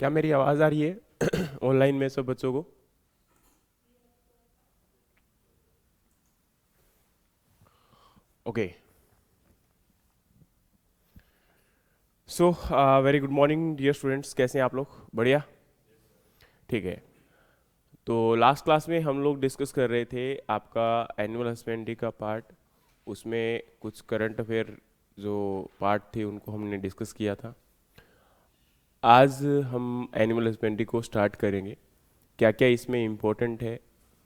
क्या मेरी आवाज़ आ रही है ऑनलाइन में सब बच्चों को? Okay. So very good morning dear students, कैसे हैं आप लोग? बढ़िया। ठीक है। तो लास्ट क्लास में हम लोग डिस्कस कर रहे थे आपका एनुअल हस्बेंड्री का पार्ट। उसमें कुछ करंट अफेयर जो पार्ट थे उनको हमने डिस्कस किया था। आज हम एनिमल हस्बेंड्री को स्टार्ट करेंगे। क्या क्या इसमें इम्पोर्टेंट है,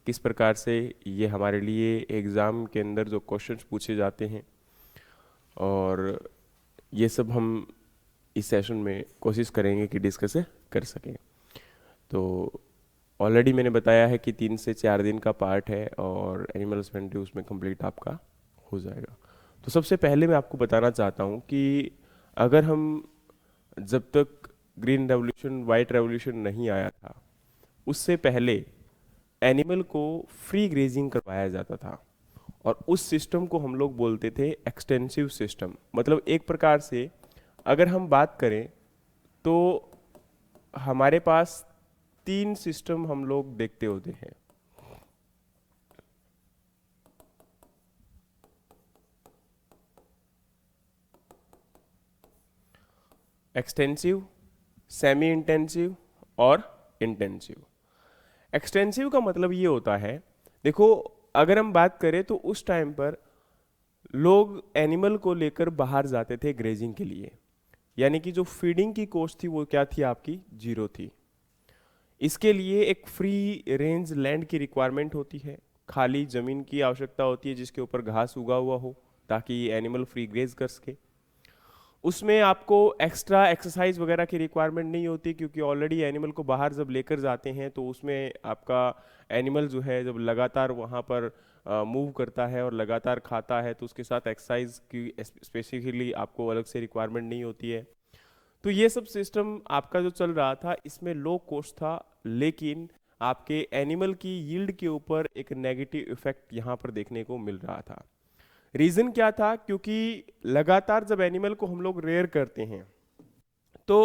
किस प्रकार से ये हमारे लिए एग्ज़ाम के अंदर जो क्वेश्चंस पूछे जाते हैं, और ये सब हम इस सेशन में कोशिश करेंगे कि डिस्कस कर सकें। तो ऑलरेडी मैंने बताया है कि 3 से 4 दिन का पार्ट है और एनिमल हस्बेंड्री उसमें कंप्लीट आपका हो जाएगा। तो सबसे पहले मैं आपको बताना चाहता हूँ कि अगर हम जब तक ग्रीन रेवोल्यूशन वाइट रेवोल्यूशन नहीं आया था उससे पहले एनिमल को फ्री ग्रेजिंग करवाया जाता था, और उस सिस्टम को हम लोग बोलते थे एक्सटेंसिव सिस्टम। मतलब एक प्रकार से अगर हम बात करें तो हमारे पास 3 सिस्टम हम लोग देखते होते हैं। एक्सटेंसिव, सेमी इंटेंसिव और इंटेंसिव। एक्सटेंसिव का मतलब ये होता है, देखो अगर हम बात करें तो उस टाइम पर लोग एनिमल को लेकर बाहर जाते थे ग्रेजिंग के लिए, यानी कि जो फीडिंग की कॉस्ट थी वो क्या थी, आपकी 0 थी। इसके लिए एक फ्री रेंज लैंड की रिक्वायरमेंट होती है, खाली ज़मीन की आवश्यकता होती है जिसके ऊपर घास उगा हुआ हो ताकि एनिमल फ्री ग्रेज कर सके। उसमें आपको एक्स्ट्रा एक्सरसाइज वगैरह की रिक्वायरमेंट नहीं होती, क्योंकि ऑलरेडी एनिमल को बाहर जब लेकर जाते हैं तो उसमें आपका एनिमल जो है जब लगातार वहाँ पर मूव करता है और लगातार खाता है तो उसके साथ एक्सरसाइज की स्पेसिफिकली आपको अलग से रिक्वायरमेंट नहीं होती है। तो ये सब सिस्टम आपका जो चल रहा था इसमें लो कॉस्ट था, लेकिन आपके एनिमल की यील्ड के ऊपर एक नेगेटिव इफेक्ट यहाँ पर देखने को मिल रहा था। रीजन क्या था? क्योंकि लगातार जब एनिमल को हम लोग रेयर करते हैं तो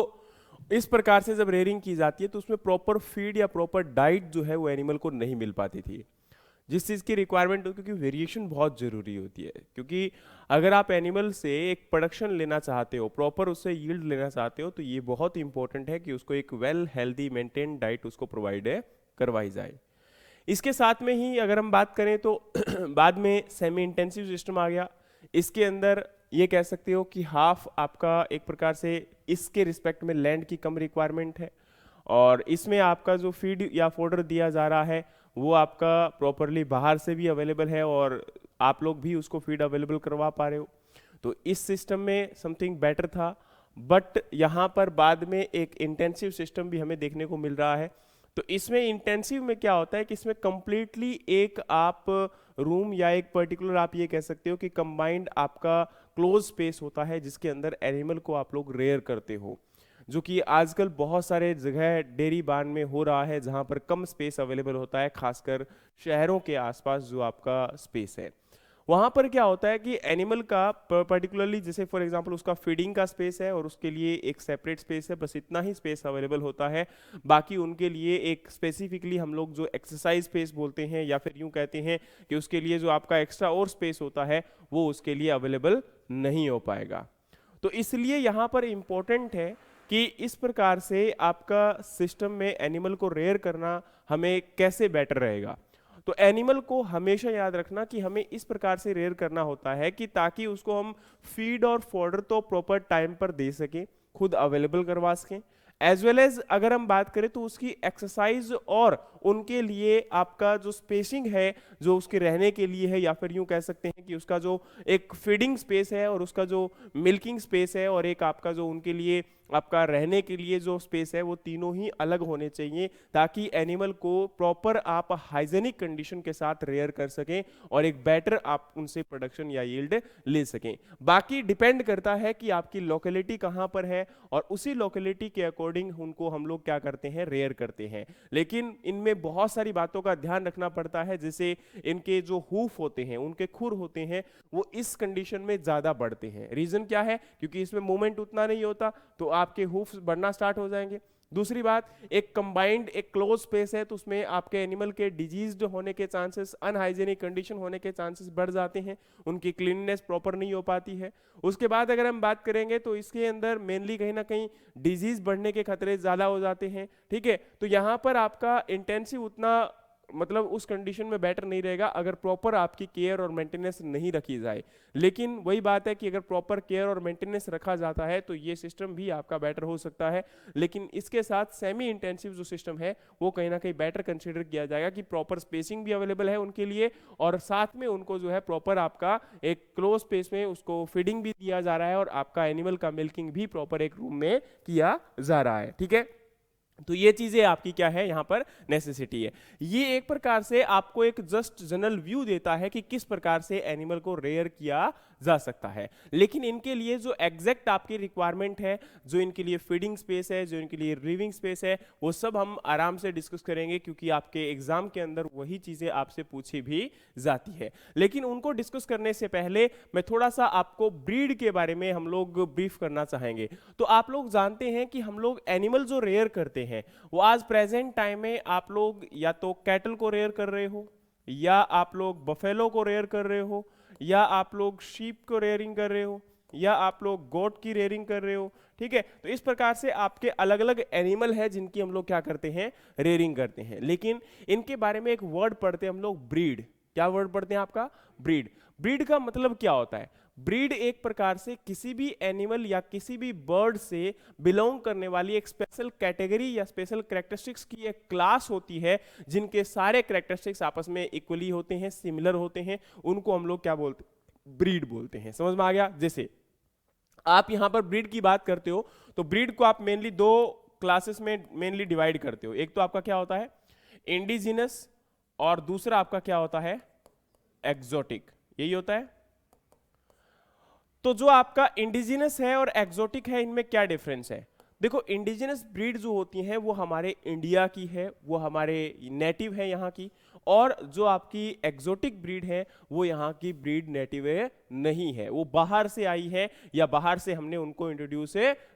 इस प्रकार से जब रेयरिंग की जाती है तो उसमें प्रॉपर फीड या प्रॉपर डाइट जो है वो एनिमल को नहीं मिल पाती थी, जिस चीज़ की रिक्वायरमेंट हो, क्योंकि वेरिएशन बहुत ज़रूरी होती है। क्योंकि अगर आप एनिमल से एक प्रोडक्शन लेना चाहते हो, प्रॉपर उससे यील्ड लेना चाहते हो, तो ये बहुत इंपॉर्टेंट है कि उसको एक वेल हेल्दी मेंटेन डाइट उसको प्रोवाइड करवाई जाए। इसके साथ में ही अगर हम बात करें तो बाद में सेमी इंटेंसिव सिस्टम आ गया। इसके अंदर ये कह सकते हो कि हाफ आपका एक प्रकार से इसके रिस्पेक्ट में लैंड की कम रिक्वायरमेंट है, और इसमें आपका जो फीड या फोडर दिया जा रहा है वो आपका प्रॉपरली बाहर से भी अवेलेबल है और आप लोग भी उसको फीड अवेलेबल करवा पा रहे हो। तो इस सिस्टम में समथिंग बेटर था। बट यहाँ पर बाद में एक इंटेंसिव सिस्टम भी हमें देखने को मिल रहा है। तो इसमें इंटेंसिव में क्या होता है कि इसमें कंप्लीटली एक आप रूम या एक पर्टिकुलर आप ये कह सकते हो कि कंबाइंड आपका क्लोज स्पेस होता है जिसके अंदर एनिमल को आप लोग रेयर करते हो, जो कि आजकल बहुत सारे जगह डेयरी बार्न में हो रहा है जहां पर कम स्पेस अवेलेबल होता है, खासकर शहरों के आसपास जो आपका स्पेस है। वहां पर क्या होता है कि एनिमल का पर्टिकुलरली जैसे फॉर एग्जांपल उसका फीडिंग का स्पेस है और उसके लिए एक सेपरेट स्पेस है, बस इतना ही स्पेस अवेलेबल होता है। बाकी उनके लिए एक स्पेसिफिकली हम लोग जो एक्सरसाइज स्पेस बोलते हैं या फिर यूं कहते हैं कि उसके लिए जो आपका एक्स्ट्रा और स्पेस होता है वो उसके लिए अवेलेबल नहीं हो पाएगा। तो इसलिए यहाँ पर इम्पोर्टेंट है कि इस प्रकार से आपका सिस्टम में एनिमल को रेयर करना हमें कैसे बेटर रहेगा। तो एनिमल को हमेशा याद रखना कि हमें इस प्रकार से रेयर करना होता है कि ताकि उसको हम फीड और फॉडर तो प्रॉपर टाइम पर दे सकें, खुद अवेलेबल करवा सकें, एज वेल एज अगर हम बात करें तो उसकी एक्सरसाइज और उनके लिए आपका जो स्पेसिंग है जो उसके रहने के लिए है, या फिर यूं कह सकते हैं कि उसका जो एक फीडिंग स्पेस है और उसका जो मिल्किंग स्पेस है और एक आपका जो उनके लिए आपका रहने के लिए जो स्पेस है, वो तीनों ही अलग होने चाहिए ताकि एनिमल को प्रॉपर आप हाइजेनिक कंडीशन के साथ रेयर कर सकें और एक बेटर आप उनसे प्रोडक्शन या यील्ड ले सकें। बाकी डिपेंड करता है कि आपकी लोकेलिटी कहाँ पर है और उसी लोकेलिटी के अकॉर्डिंग उनको हम लोग क्या करते हैं, रेयर करते हैं। लेकिन इनमें बहुत सारी बातों का ध्यान रखना पड़ता है, जैसे इनके जो हूफ होते हैं, उनके खुर होते हैं, वो इस कंडीशन में ज्यादा बढ़ते हैं। रीजन क्या है? क्योंकि इसमें मूवमेंट उतना नहीं होता तो आपके हूफ बढ़ना स्टार्ट हो जाएंगे। दूसरी बात, एक कंबाइंड एक क्लोज स्पेस है तो उसमें आपके एनिमल के डिजीज्ड होने के चांसेस, अनहाइजेनिक कंडीशन होने के चांसेस बढ़ जाते हैं, उनकी क्लीननेस प्रॉपर नहीं हो पाती है। उसके बाद अगर हम बात करेंगे तो इसके अंदर मेनली कहीं ना कहीं डिजीज बढ़ने के खतरे ज़्यादा हो जाते हैं, ठीक है। तो यहाँ पर आपका इंटेंसिव उतना मतलब उस कंडीशन में बेटर नहीं रहेगा अगर प्रॉपर आपकी केयर और मेंटेनेंस नहीं रखी जाए। लेकिन वही बात है कि अगर प्रॉपर केयर और मेंटेनेंस रखा जाता है तो ये सिस्टम भी आपका बेटर हो सकता है। लेकिन इसके साथ सेमी इंटेंसिव जो सिस्टम है वो कहीं ना कहीं बेटर कंसिडर किया जाएगा कि प्रॉपर स्पेसिंग भी अवेलेबल है उनके लिए, और साथ में उनको जो है प्रॉपर आपका एक क्लोज स्पेस में उसको फीडिंग भी दिया जा रहा है और आपका एनिमल का मिल्किंग भी प्रॉपर एक रूम में किया जा रहा है, ठीक है। तो ये चीजें आपकी क्या है यहाँ पर नेसेसिटी है। ये एक प्रकार से आपको एक जस्ट जनरल व्यू देता है कि किस प्रकार से एनिमल को रेयर किया जा सकता है। लेकिन इनके लिए जो एग्जैक्ट आपकी रिक्वायरमेंट है, जो इनके लिए फीडिंग स्पेस है, जो इनके लिए लिविंग स्पेस है, वो सब हम आराम से डिस्कस करेंगे क्योंकि आपके एग्जाम के अंदर वही चीजें आपसे पूछी भी जाती है। लेकिन उनको डिस्कस करने से पहले मैं थोड़ा सा आपको ब्रीड के बारे में हम लोग ब्रीफ करना चाहेंगे। तो आप लोग जानते हैं कि हम लोग एनिमल जो रेयर करते हैं वो आज प्रेजेंट टाइम में आप लोग या तो कैटल को रेयर कर रहे हो, या आप लोग बफेलो को रेयर कर रहे हो, या आप लोग शीप को रेयरिंग कर रहे हो, या आप लोग गोट की रेयरिंग कर रहे हो, ठीक है। तो इस प्रकार से आपके अलग अलग एनिमल है जिनकी हम लोग क्या करते हैं, रेयरिंग करते हैं। लेकिन इनके बारे में एक वर्ड पढ़ते हैं हम लोग, ब्रीड। क्या वर्ड पढ़ते हैं आपका, ब्रीड। ब्रीड का मतलब क्या होता है, ब्रीड एक प्रकार से किसी भी एनिमल या किसी भी बर्ड से बिलोंग करने वाली एक स्पेशल कैटेगरी या स्पेशल कैरेक्टरिस्टिक्स की एक क्लास होती है जिनके सारे कैरेक्टरिस्टिक्स आपस में इक्वली होते हैं, सिमिलर होते हैं, उनको हम लोग क्या बोलते हैं, ब्रीड बोलते हैं। समझ में आ गया। जैसे आप यहां पर ब्रीड की बात करते हो तो ब्रीड को आप मेनली दो क्लासेस में मेनली डिवाइड करते हो। एक तो आपका क्या होता है, इंडिजिनस, और दूसरा आपका क्या होता है, एक्सोटिक। यही होता है। तो जो आपका इंडिजिनस है और एक्सोटिक है, इनमें क्या डिफरेंस है। देखो, इंडिजिनस ब्रीड जो होती हैं वो हमारे इंडिया की है, वो हमारे नेटिव है यहाँ की, और जो आपकी एक्सोटिक ब्रीड है वो यहाँ की ब्रीड नेटिव है नहीं है, वो बाहर से आई है या बाहर से हमने उनको इंट्रोड्यूस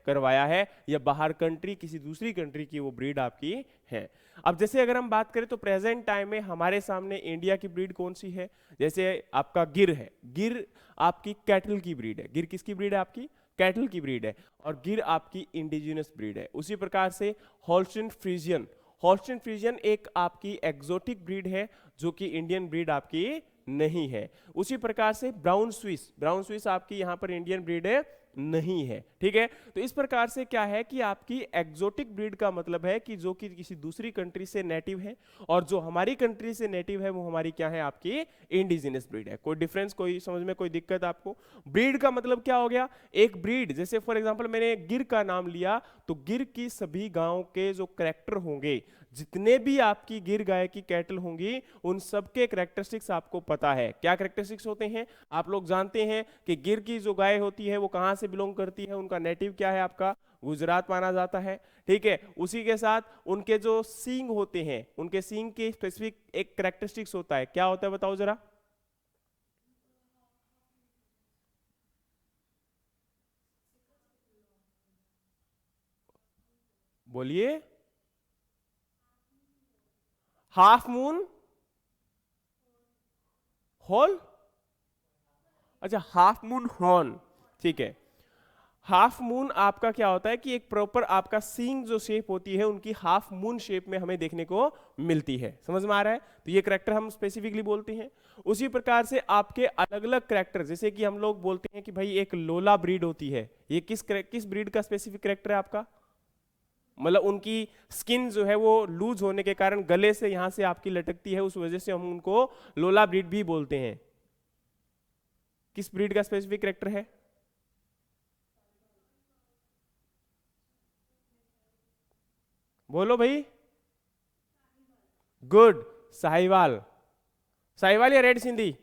करवाया है, या बाहर कंट्री किसी दूसरी कंट्री की वो ब्रीड आपकी है। अब जैसे अगर हम बात करें तो प्रेजेंट टाइम में हमारे सामने इंडिया की ब्रीड कौन सी है, जैसे आपका गिर है। गिर आपकी कैटल की ब्रीड है। गिर किसकी ब्रीड है, आपकी कैटल की ब्रीड है, और गिर आपकी इंडिजिनस ब्रीड है। उसी प्रकार से होल्स्टीन फ्रीजियन, होल्स्टीन फ्रीजियन एक आपकी एक्सोटिक ब्रीड है जो कि इंडियन ब्रीड आपकी नहीं है। उसी प्रकार से ब्राउन स्विस, ब्राउन स्विस आपकी यहां पर इंडियन ब्रीड है नहीं है, ठीक है। तो इस प्रकार से क्या है कि आपकी एक्सोटिक ब्रीड का मतलब है कि जो कि किसी दूसरी कंट्री से नेटिव है, और जो हमारी कंट्री से नेटिव है वो हमारी क्या है, आपकी इंडिजिनस ब्रीड है। कोई डिफरेंस, कोई समझ में कोई दिक्कत आपको। ब्रीड का मतलब क्या हो गया, एक ब्रीड, जैसे फॉर एग्जांपल मैंने गिर का नाम लिया तो गिर की सभी गांव के जो करेक्टर होंगे, जितने भी आपकी गिर गाय की कैटल होंगी, उन सबके कैरेक्टरिस्टिक्स आपको पता है। क्या कैरेक्टरिस्टिक्स होते हैं, आप लोग जानते हैं कि गिर की जो गाय होती है वो कहां से बिलोंग करती है, उनका नेटिव क्या है, आपका गुजरात माना जाता है, ठीक है। उसी के साथ उनके जो सींग होते हैं, उनके सींग के स्पेसिफिक एक कैरेक्टरिस्टिक्स होता है, क्या होता है बताओ जरा। बोलिए। हाफ मून, होल, अच्छा हाफ मून हॉर्न, ठीक है। हाफ मून आपका क्या होता है कि एक प्रॉपर आपका सींग जो शेप होती है उनकी हाफ मून शेप में हमें देखने को मिलती है। समझ में आ रहा है। तो ये करेक्टर हम स्पेसिफिकली बोलते हैं। उसी प्रकार से आपके अलग अलग करेक्टर, जैसे कि हम लोग बोलते हैं कि भाई एक लोला ब्रीड होती है, ये किस ब्रीड का स्पेसिफिक करेक्टर है आपका, मतलब उनकी स्किन जो है वो लूज होने के कारण गले से यहां से आपकी लटकती है, उस वजह से हम उनको लोला ब्रीड भी बोलते हैं। किस ब्रीड का स्पेसिफिक करेक्टर है, बोलो भाई। गुड, साहिवाल। साहिवाल या रेड सिंधी,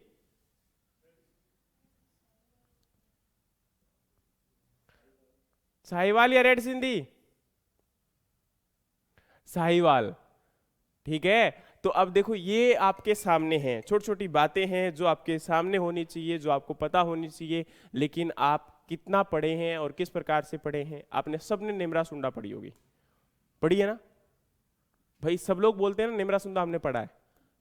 साहिवाल या रेड सिंधी, साहिवाल, ठीक है। तो अब देखो ये आपके सामने हैं, छोटी छोटी बातें हैं जो आपके सामने होनी चाहिए, जो आपको पता होनी चाहिए। लेकिन आप कितना पढ़े हैं और किस प्रकार से पढ़े हैं, आपने सबने निमरा सुंडा पढ़ी होगी, पढ़ी है ना भाई? सब लोग बोलते हैं ना निम्रा सुंदा हमने पढ़ा है,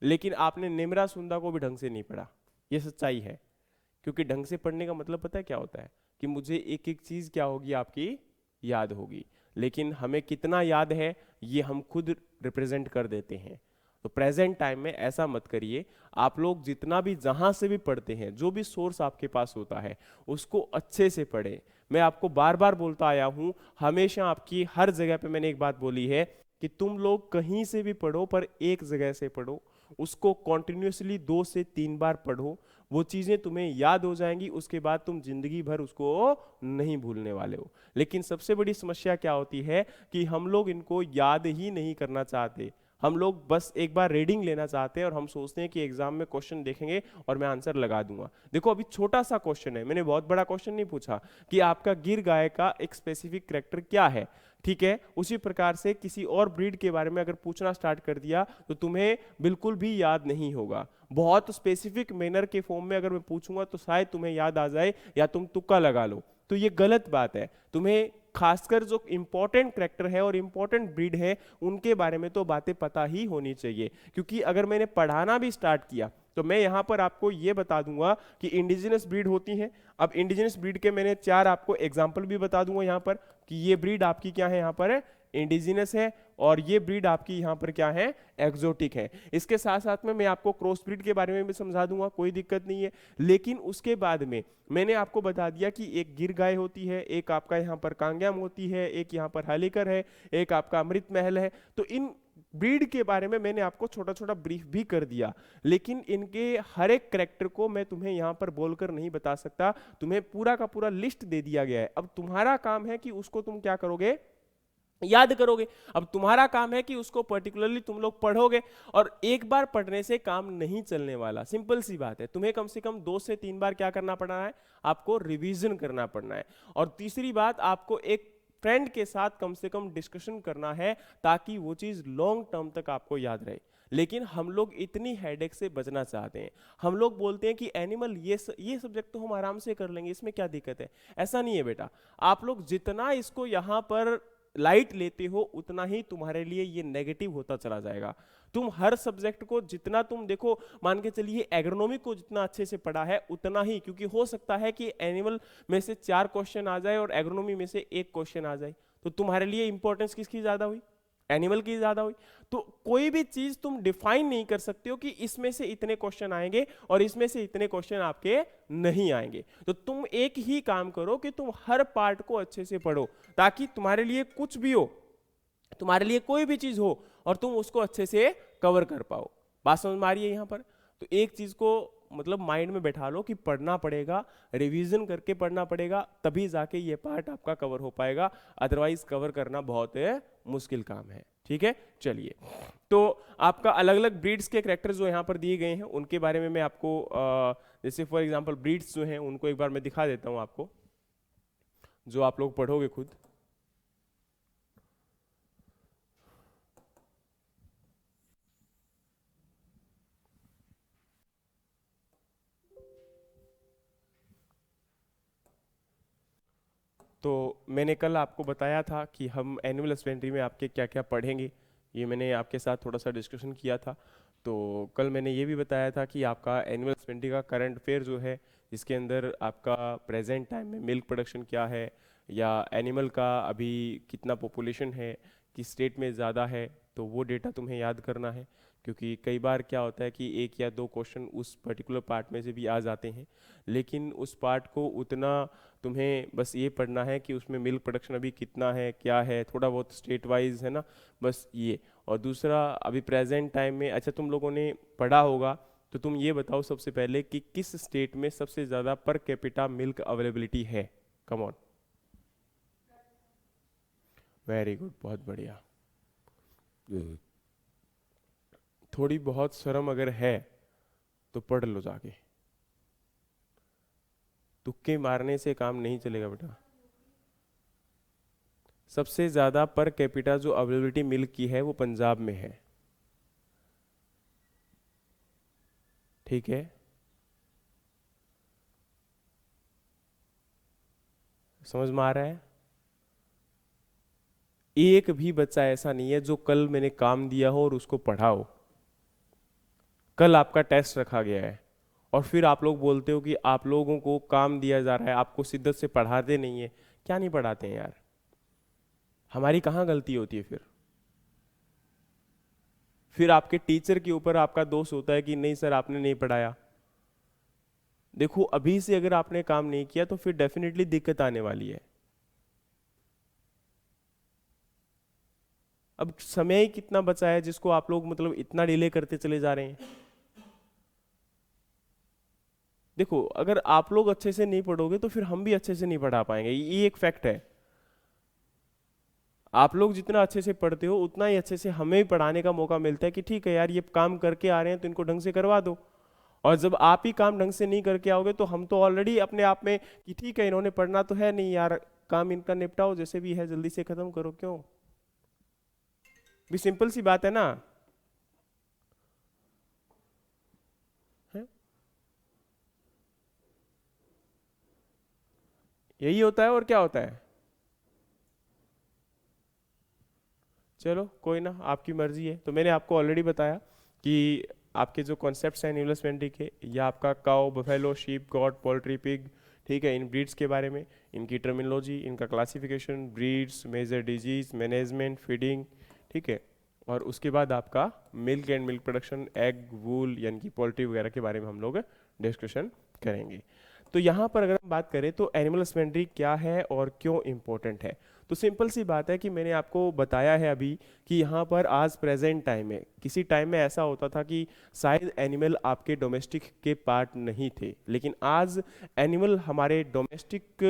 लेकिन आपने निम्रा सुंदा को भी ढंग से नहीं पढ़ा, ये सच्चाई है। क्योंकि ढंग से पढ़ने का मतलब पता है क्या होता है, कि मुझे एक एक चीज क्या होगी आपकी याद होगी, लेकिन हमें कितना याद है ये हम खुद रिप्रेजेंट कर देते हैं। तो प्रेजेंट टाइम में ऐसा मत करिए, आप लोग जितना भी जहां से भी पढ़ते हैं, जो भी सोर्स आपके पास होता है उसको अच्छे से पढ़ें। मैं आपको बार बार बोलता आया हूं, हमेशा आपकी हर जगह पे मैंने एक बात बोली है कि तुम लोग कहीं से भी पढ़ो पर एक जगह से पढ़ो, उसको कॉन्टिन्यूसली 2 से 3 बार पढ़ो, वो चीजें तुम्हें याद हो जाएंगी, उसके बाद तुम जिंदगी भर उसको नहीं भूलने वाले हो। लेकिन सबसे बड़ी समस्या क्या होती है कि हम लोग इनको याद ही नहीं करना चाहते, हम लोग बस एक बार रीडिंग लेना चाहते हैं और हम सोचते हैं कि एग्जाम में क्वेश्चन देखेंगे और मैं आंसर लगा दूंगा। देखो अभी छोटा सा क्वेश्चन है, मैंने बहुत बड़ा क्वेश्चन नहीं पूछा कि आपका गिर गाय का एक स्पेसिफिक करेक्टर क्या है, ठीक है? उसी प्रकार से किसी और ब्रीड के बारे में अगर पूछना स्टार्ट कर दिया तो तुम्हें बिल्कुल भी याद नहीं होगा। बहुत स्पेसिफिक मैनर के फॉर्म में अगर मैं पूछूंगा तो शायद तुम्हें याद आ जाए या तुम तुक्का लगा लो, तो ये गलत बात है। तुम्हें खासकर जो इंपॉर्टेंट करेक्टर है और इंपॉर्टेंट ब्रीड है उनके बारे में तो बातें पता ही होनी चाहिए। क्योंकि अगर मैंने पढ़ाना भी स्टार्ट किया तो मैं यहां पर आपको यह बता दूंगा कि इंडिजिनस ब्रीड होती है। अब इंडिजिनस ब्रीड के मैंने 4 आपको एग्जाम्पल भी बता दूंगा यहां पर कि ये ब्रीड आपकी क्या है, यहां पर इंडिजिनस है, और ये ब्रीड आपकी यहां पर क्या है, एक्सोटिक है। इसके साथ साथ में मैं आपको क्रॉस ब्रीड के बारे में भी समझा दूंगा, कोई दिक्कत नहीं है। लेकिन उसके बाद में मैंने आपको बता दिया कि एक गिर गाय होती है, एक आपका यहाँ पर कांग्याम होती है, एक यहाँ पर हालीकर है, एक आपका अमृत महल है। तो इन ब्रीड के बारे में मैंने आपको छोटा छोटा ब्रीफ भी कर दिया, लेकिन इनके हर एक करेक्टर को मैं तुम्हें यहां पर बोलकर नहीं बता सकता, तुम्हें पूरा का पूरा लिस्ट दे दिया गया है। अब तुम्हारा काम है कि उसको तुम क्या करोगे, याद करोगे। अब तुम्हारा काम है कि उसको पर्टिकुलरली तुम लोग पढ़ोगे, और एक बार पढ़ने से काम नहीं चलने वाला, सिंपल सी बात है। तुम्हें कम से कम 2 से 3 बार क्या करना पड़ना है, आपको रिवीजन करना पड़ना है। और तीसरी बात, आपको एक फ्रेंड के साथ कम से कम डिस्कशन करना है ताकि वो चीज लॉन्ग टर्म तक आपको याद रहे। लेकिन हम लोग इतनी हेडेक से बचना चाहते हैं, हम लोग बोलते हैं कि एनिमल ये सब्जेक्ट तो हम आराम से कर लेंगे, इसमें क्या दिक्कत है। ऐसा नहीं है बेटा, आप लोग जितना इसको यहाँ पर लाइट लेते हो उतना ही तुम्हारे लिए ये नेगेटिव होता चला जाएगा। तुम हर सब्जेक्ट को जितना तुम देखो, मान के चलिए एग्रोनॉमी को जितना अच्छे से पढ़ा है उतना ही, क्योंकि हो सकता है कि एनिमल में से 4 क्वेश्चन आ जाए और एग्रोनॉमी में से 1 क्वेश्चन आ जाए, तो तुम्हारे लिए इंपॉर्टेंस किसकी ज्यादा हुई, एनिमल की ज्यादा हुई। तो कोई भी चीज तुम डिफाइन नहीं कर सकते हो कि इसमें से इतने क्वेश्चन आएंगे और इसमें से इतने क्वेश्चन आपके नहीं आएंगे। तो तुम एक ही काम करो कि तुम हर पार्ट को अच्छे से पढ़ो, ताकि तुम्हारे लिए कुछ भी हो, तुम्हारे लिए कोई भी चीज हो और तुम उसको अच्छे से कवर कर पाओ। बात समझ में आ रही है यहां पर? तो एक चीज को मतलब माइंड में बैठा लो कि पढ़ना पड़ेगा, रिवीजन करके पढ़ना पड़ेगा, तभी जाके ये पार्ट आपका कवर हो पाएगा, अदरवाइज कवर करना बहुत मुश्किल काम है। ठीक है, चलिए। तो आपका अलग अलग ब्रीड्स के कैरेक्टर्स जो यहाँ पर दिए गए हैं उनके बारे में मैं आपको जैसे फॉर एग्जांपल ब्रीड्स जो हैं उनको एक बार मैं दिखा देता हूँ आपको, जो आप लोग पढ़ोगे खुद। तो मैंने कल आपको बताया था कि हम एनुअल हस्बेंड्री में आपके क्या क्या पढ़ेंगे, ये मैंने आपके साथ थोड़ा सा डिस्कशन किया था। तो कल मैंने ये भी बताया था कि आपका एनुअल हस्बेंड्री का करंट अफेयर जो है, जिसके अंदर आपका प्रेजेंट टाइम में मिल्क प्रोडक्शन क्या है, या एनिमल का अभी कितना पॉपुलेशन है, किस स्टेट में ज़्यादा है, तो वो डेटा तुम्हें याद करना है। क्योंकि कई बार क्या होता है कि 1 या 2 क्वेश्चन उस पर्टिकुलर पार्ट में से भी आ जाते हैं, लेकिन उस पार्ट को उतना तुम्हें बस ये पढ़ना है कि उसमें मिल्क प्रोडक्शन अभी कितना है, क्या है, थोड़ा बहुत स्टेट वाइज है ना, बस ये। और दूसरा अभी प्रेजेंट टाइम में, अच्छा तुम लोगों ने पढ़ा होगा, तो तुम ये बताओ सबसे पहले कि किस स्टेट में सबसे ज़्यादा पर कैपिटा मिल्क अवेलेबिलिटी है। कम ऑन, वेरी गुड, बहुत बढ़िया। थोड़ी बहुत शर्म अगर है तो पढ़ लो जाके, तुक्के मारने से काम नहीं चलेगा बेटा। सबसे ज्यादा पर कैपिटा जो अवेलेबिलिटी मिल्क की है वो पंजाब में है, ठीक है? समझ में आ रहा है? एक भी बच्चा ऐसा नहीं है जो कल मैंने काम दिया हो और उसको पढ़ा हो, कल आपका टेस्ट रखा गया है और फिर आप लोग बोलते हो कि आप लोगों को काम दिया जा रहा है, आपको शिद्दत से पढ़ाते नहीं है। क्या नहीं पढ़ाते हैं यार, हमारी कहाँ गलती होती है फिर आपके टीचर के ऊपर आपका दोष होता है कि नहीं सर आपने नहीं पढ़ाया। देखो अभी से अगर आपने काम नहीं किया तो फिर डेफिनेटली दिक्कत आने वाली है। अब समय ही कितना बचा है जिसको आप लोग मतलब इतना डिले करते चले जा रहे हैं। देखो अगर आप लोग अच्छे से नहीं पढ़ोगे तो फिर हम भी अच्छे से नहीं पढ़ा पाएंगे, ये एक फैक्ट है। आप लोग जितना अच्छे से पढ़ते हो उतना ही अच्छे से हमें भी पढ़ाने का मौका मिलता है कि ठीक है यार ये काम करके आ रहे हैं तो इनको ढंग से करवा दो। और जब आप ही काम ढंग से नहीं करके आओगे तो हम तो ऑलरेडी अपने आप में कि ठीक है इन्होंने पढ़ना तो है नहीं यार, काम इनका निपटाओ जैसे भी है, जल्दी से खत्म करो, क्यों भी सिंपल सी बात है ना। है? यही होता है और क्या होता है। चलो कोई ना, आपकी मर्जी है। तो मैंने आपको ऑलरेडी बताया कि आपके जो कॉन्सेप्ट्स हैं एनिमल हस्बेंड्री के, या आपका cow, buffalo, sheep, got, poultry, pig, ठीक है, इन ब्रीड्स के बारे में, इनकी टर्मिनोलॉजी, इनका classification, breeds, major disease, management, feeding, ठीक है, और उसके बाद आपका milk and milk production, egg, wool यानी कि पोल्ट्री वगैरह के बारे में हम लोग डिस्कशन करेंगे। तो यहाँ पर अगर हम बात करें तो एनिमल हस्बेंड्री क्या है और क्यों इम्पोर्टेंट है, तो सिंपल सी बात है कि मैंने आपको बताया है अभी कि यहाँ पर आज प्रेजेंट टाइम में, किसी टाइम में ऐसा होता था कि शायद एनिमल आपके डोमेस्टिक के पार्ट नहीं थे, लेकिन आज एनिमल हमारे डोमेस्टिक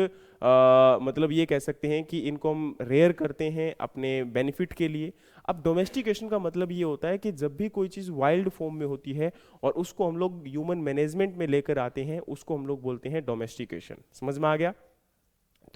मतलब ये कह सकते हैं कि इनको हम रेयर करते हैं अपने बेनिफिट के लिए। अब डोमेस्टिकेशन का मतलब ये होता है कि जब भी कोई चीज़ वाइल्ड फॉर्म में होती है और उसको हम लोग ह्यूमन मैनेजमेंट में लेकर आते हैं, उसको हम लोग बोलते हैं डोमेस्टिकेशन। समझ में आ गया।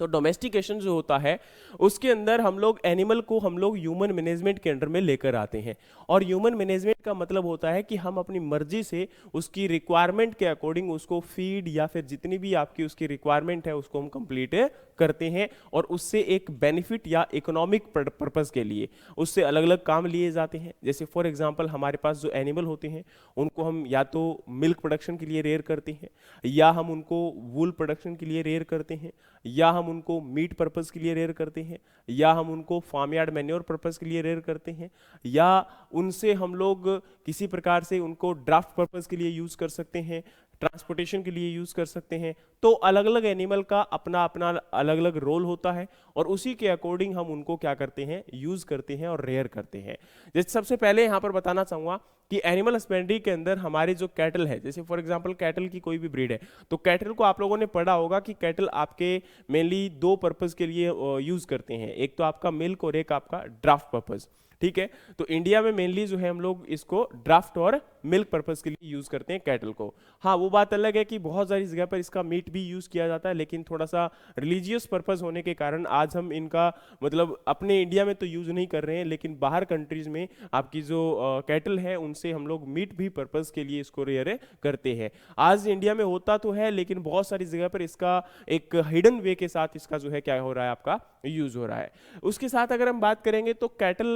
तो डोमेस्टिकेशन जो होता है उसके अंदर हम लोग एनिमल को हम लोग ह्यूमन मैनेजमेंट के अंडर में लेकर आते हैं, और ह्यूमन मैनेजमेंट का मतलब होता है कि हम अपनी मर्जी से उसकी रिक्वायरमेंट के अकॉर्डिंग उसको फीड या फिर जितनी भी आपकी उसकी रिक्वायरमेंट है उसको हम कंप्लीट करते हैं, और उससे एक बेनिफिट या इकोनॉमिक पर्पस के लिए उससे अलग अलग काम लिए जाते हैं। जैसे फॉर एग्जांपल हमारे पास जो एनिमल होते हैं उनको हम या तो मिल्क प्रोडक्शन के लिए रेयर करते हैं, या हम उनको वूल प्रोडक्शन के लिए रेयर करते हैं, या हम उनको मीट पर्पस के लिए रेयर करते हैं, या हम उनको फार्म यार्ड मैन्योर पर्पस के लिए रेयर करते हैं, या उनसे हम लोग किसी प्रकार से उनको ड्राफ्ट पर्पस के लिए यूज कर सकते हैं, ट्रांसपोर्टेशन के लिए यूज कर सकते हैं। तो अलग अलग एनिमल का अपना अपना अलग अलग रोल होता है, और उसी के अकॉर्डिंग हम उनको क्या करते हैं, यूज करते हैं और रेयर करते हैं। जैसे सबसे पहले यहां पर बताना चाहूंगा कि एनिमल हस्बेंड्री के अंदर हमारे जो कैटल है, जैसे फॉर एग्जांपल कैटल की कोई भी ब्रीड है, तो कैटल को आप लोगों ने पढ़ा होगा कि कैटल आपके मेनली दो पर्पस के लिए यूज करते हैं, एक तो आपका मिल्क और एक आपका ड्राफ्ट पर्पस। ठीक है, तो इंडिया में मेनली जो है हम लोग इसको ड्राफ्ट और मिल्क पर्पस के लिए यूज करते हैं कैटल को। हाँ वो बात अलग है कि बहुत सारी जगह पर इसका मीट भी यूज किया जाता है, लेकिन थोड़ा सा रिलीजियस पर्पस होने के कारण आज हम इनका मतलब अपने इंडिया में तो यूज नहीं कर रहे हैं, लेकिन बाहर कंट्रीज में आपकी जो कैटल है उनसे हम लोग मीट भी पर्पस के लिए इसको रेयर करते हैं। आज इंडिया में होता तो है, लेकिन बहुत सारी जगह पर इसका एक हिडन वे के साथ इसका जो है क्या हो रहा है, आपका यूज हो रहा है। उसके साथ अगर हम बात करेंगे तो कैटल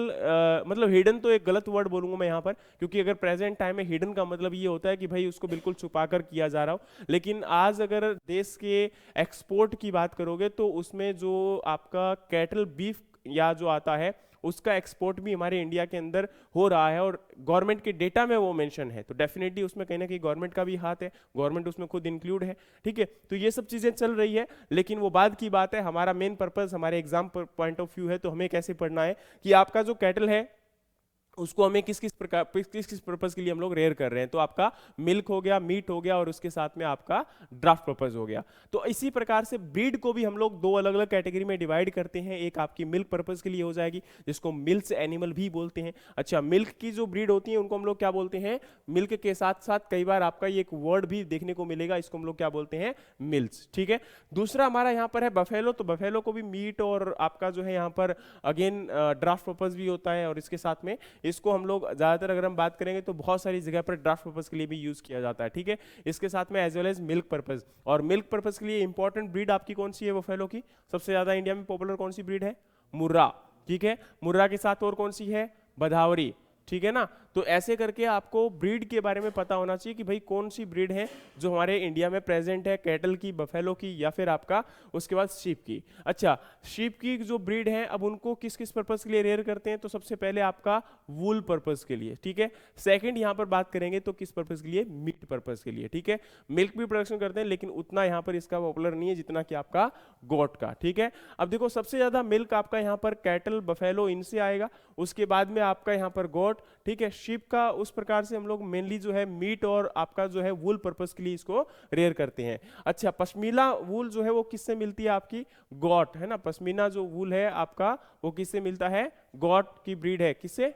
मतलब हिडन तो एक गलत वर्ड बोलूंगा मैं यहाँ पर, क्योंकि अगर प्रेजेंट टाइम में हिडन का मतलब ये होता है कि भाई उसको बिल्कुल छुपा कर किया जा रहा हो, लेकिन आज अगर देश के एक्सपोर्ट की बात करोगे तो उसमें जो आपका कैटल बीफ या जो आता है उसका एक्सपोर्ट भी हमारे इंडिया के अंदर हो रहा है, और गवर्नमेंट के डेटा में वो मेंशन है, तो डेफिनेटली उसमें कहीं ना कहीं गवर्नमेंट का भी हाथ है, गवर्नमेंट उसमें खुद इंक्लूड है। ठीक है, तो ये सब चीजें चल रही है, लेकिन वो बाद की बात है। हमारा मेन पर्पस हमारे एग्जाम पॉइंट ऑफ व्यू है, तो हमें कैसे पढ़ना है कि आपका जो कैटल है उसको हमें किस किस प्रकार किस किस पर्पस के लिए हम लोग रेयर कर रहे हैं। तो आपका मिल्क हो गया, मीट हो गया, और उसके साथ में आपका ड्राफ्ट पर्पस हो गया। तो इसी प्रकार से ब्रीड को भी हम लोग दो अलग अलग कैटेगरी में डिवाइड करते हैं। एक आपकी मिल्क पर्पस के लिए हो जाएगी जिसको मिल्क एनिमल भी बोलते हैं। अच्छा, मिल्क की जो ब्रीड होती है उनको हम लोग क्या बोलते हैं, मिल्क के साथ साथ कई बार आपका ये एक वर्ड भी देखने को मिलेगा, इसको हम लोग क्या बोलते हैं, मिल्क्स। ठीक है, दूसरा हमारा यहाँ पर है बफेलो। तो बफेलो को भी मीट और आपका जो है यहाँ पर अगेन ड्राफ्ट पर्पस भी होता है, और इसके साथ में इसको हम लोग ज्यादातर अगर हम बात करेंगे तो बहुत सारी जगह पर ड्राफ्ट पर्पस के लिए भी यूज किया जाता है। ठीक है, इसके साथ में as well as milk purpose. और मिल्क पर्पस के लिए इंपॉर्टेंट ब्रीड आपकी कौन सी है बफेलो की, सबसे ज्यादा इंडिया में पॉपुलर कौन सी ब्रीड है, मुर्रा। ठीक है, मुर्रा के साथ और कौन सी है, बधावरी, ठीक है ना। तो ऐसे करके आपको ब्रीड के बारे में पता होना चाहिए कि भाई कौन सी ब्रीड है जो हमारे इंडिया में प्रेजेंट है, कैटल की, बफेलो की, या फिर आपका उसके बाद शीप की। अच्छा, शीप की जो ब्रीड है अब उनको किस किस पर्पस के लिए रेयर करते हैं, तो सबसे पहले आपका वूल पर्पस के लिए, ठीक है। सेकंड यहाँ पर बात करेंगे तो किस पर्पस के लिए, मीट पर्पस के लिए, ठीक है। मिल्क भी प्रोडक्शन करते हैं लेकिन उतना यहाँ पर इसका पॉपुलर नहीं है जितना कि आपका गोट का, ठीक है। अब देखो सबसे ज्यादा मिल्क आपका यहाँ पर कैटल, बफेलो इनसे आएगा, उसके बाद में आपका यहाँ पर गोट, ठीक है। शीप का उस प्रकार से हम लोग मेनली जो है मीट और आपका जो है वूल पर्पस के लिए इसको रेयर करते हैं। अच्छा, पश्मीना वूल जो है वो किससे मिलती है, आपकी गॉट, है ना। पश्मीना जो वूल है आपका वो किससे मिलता है, गॉट की ब्रीड है, किससे,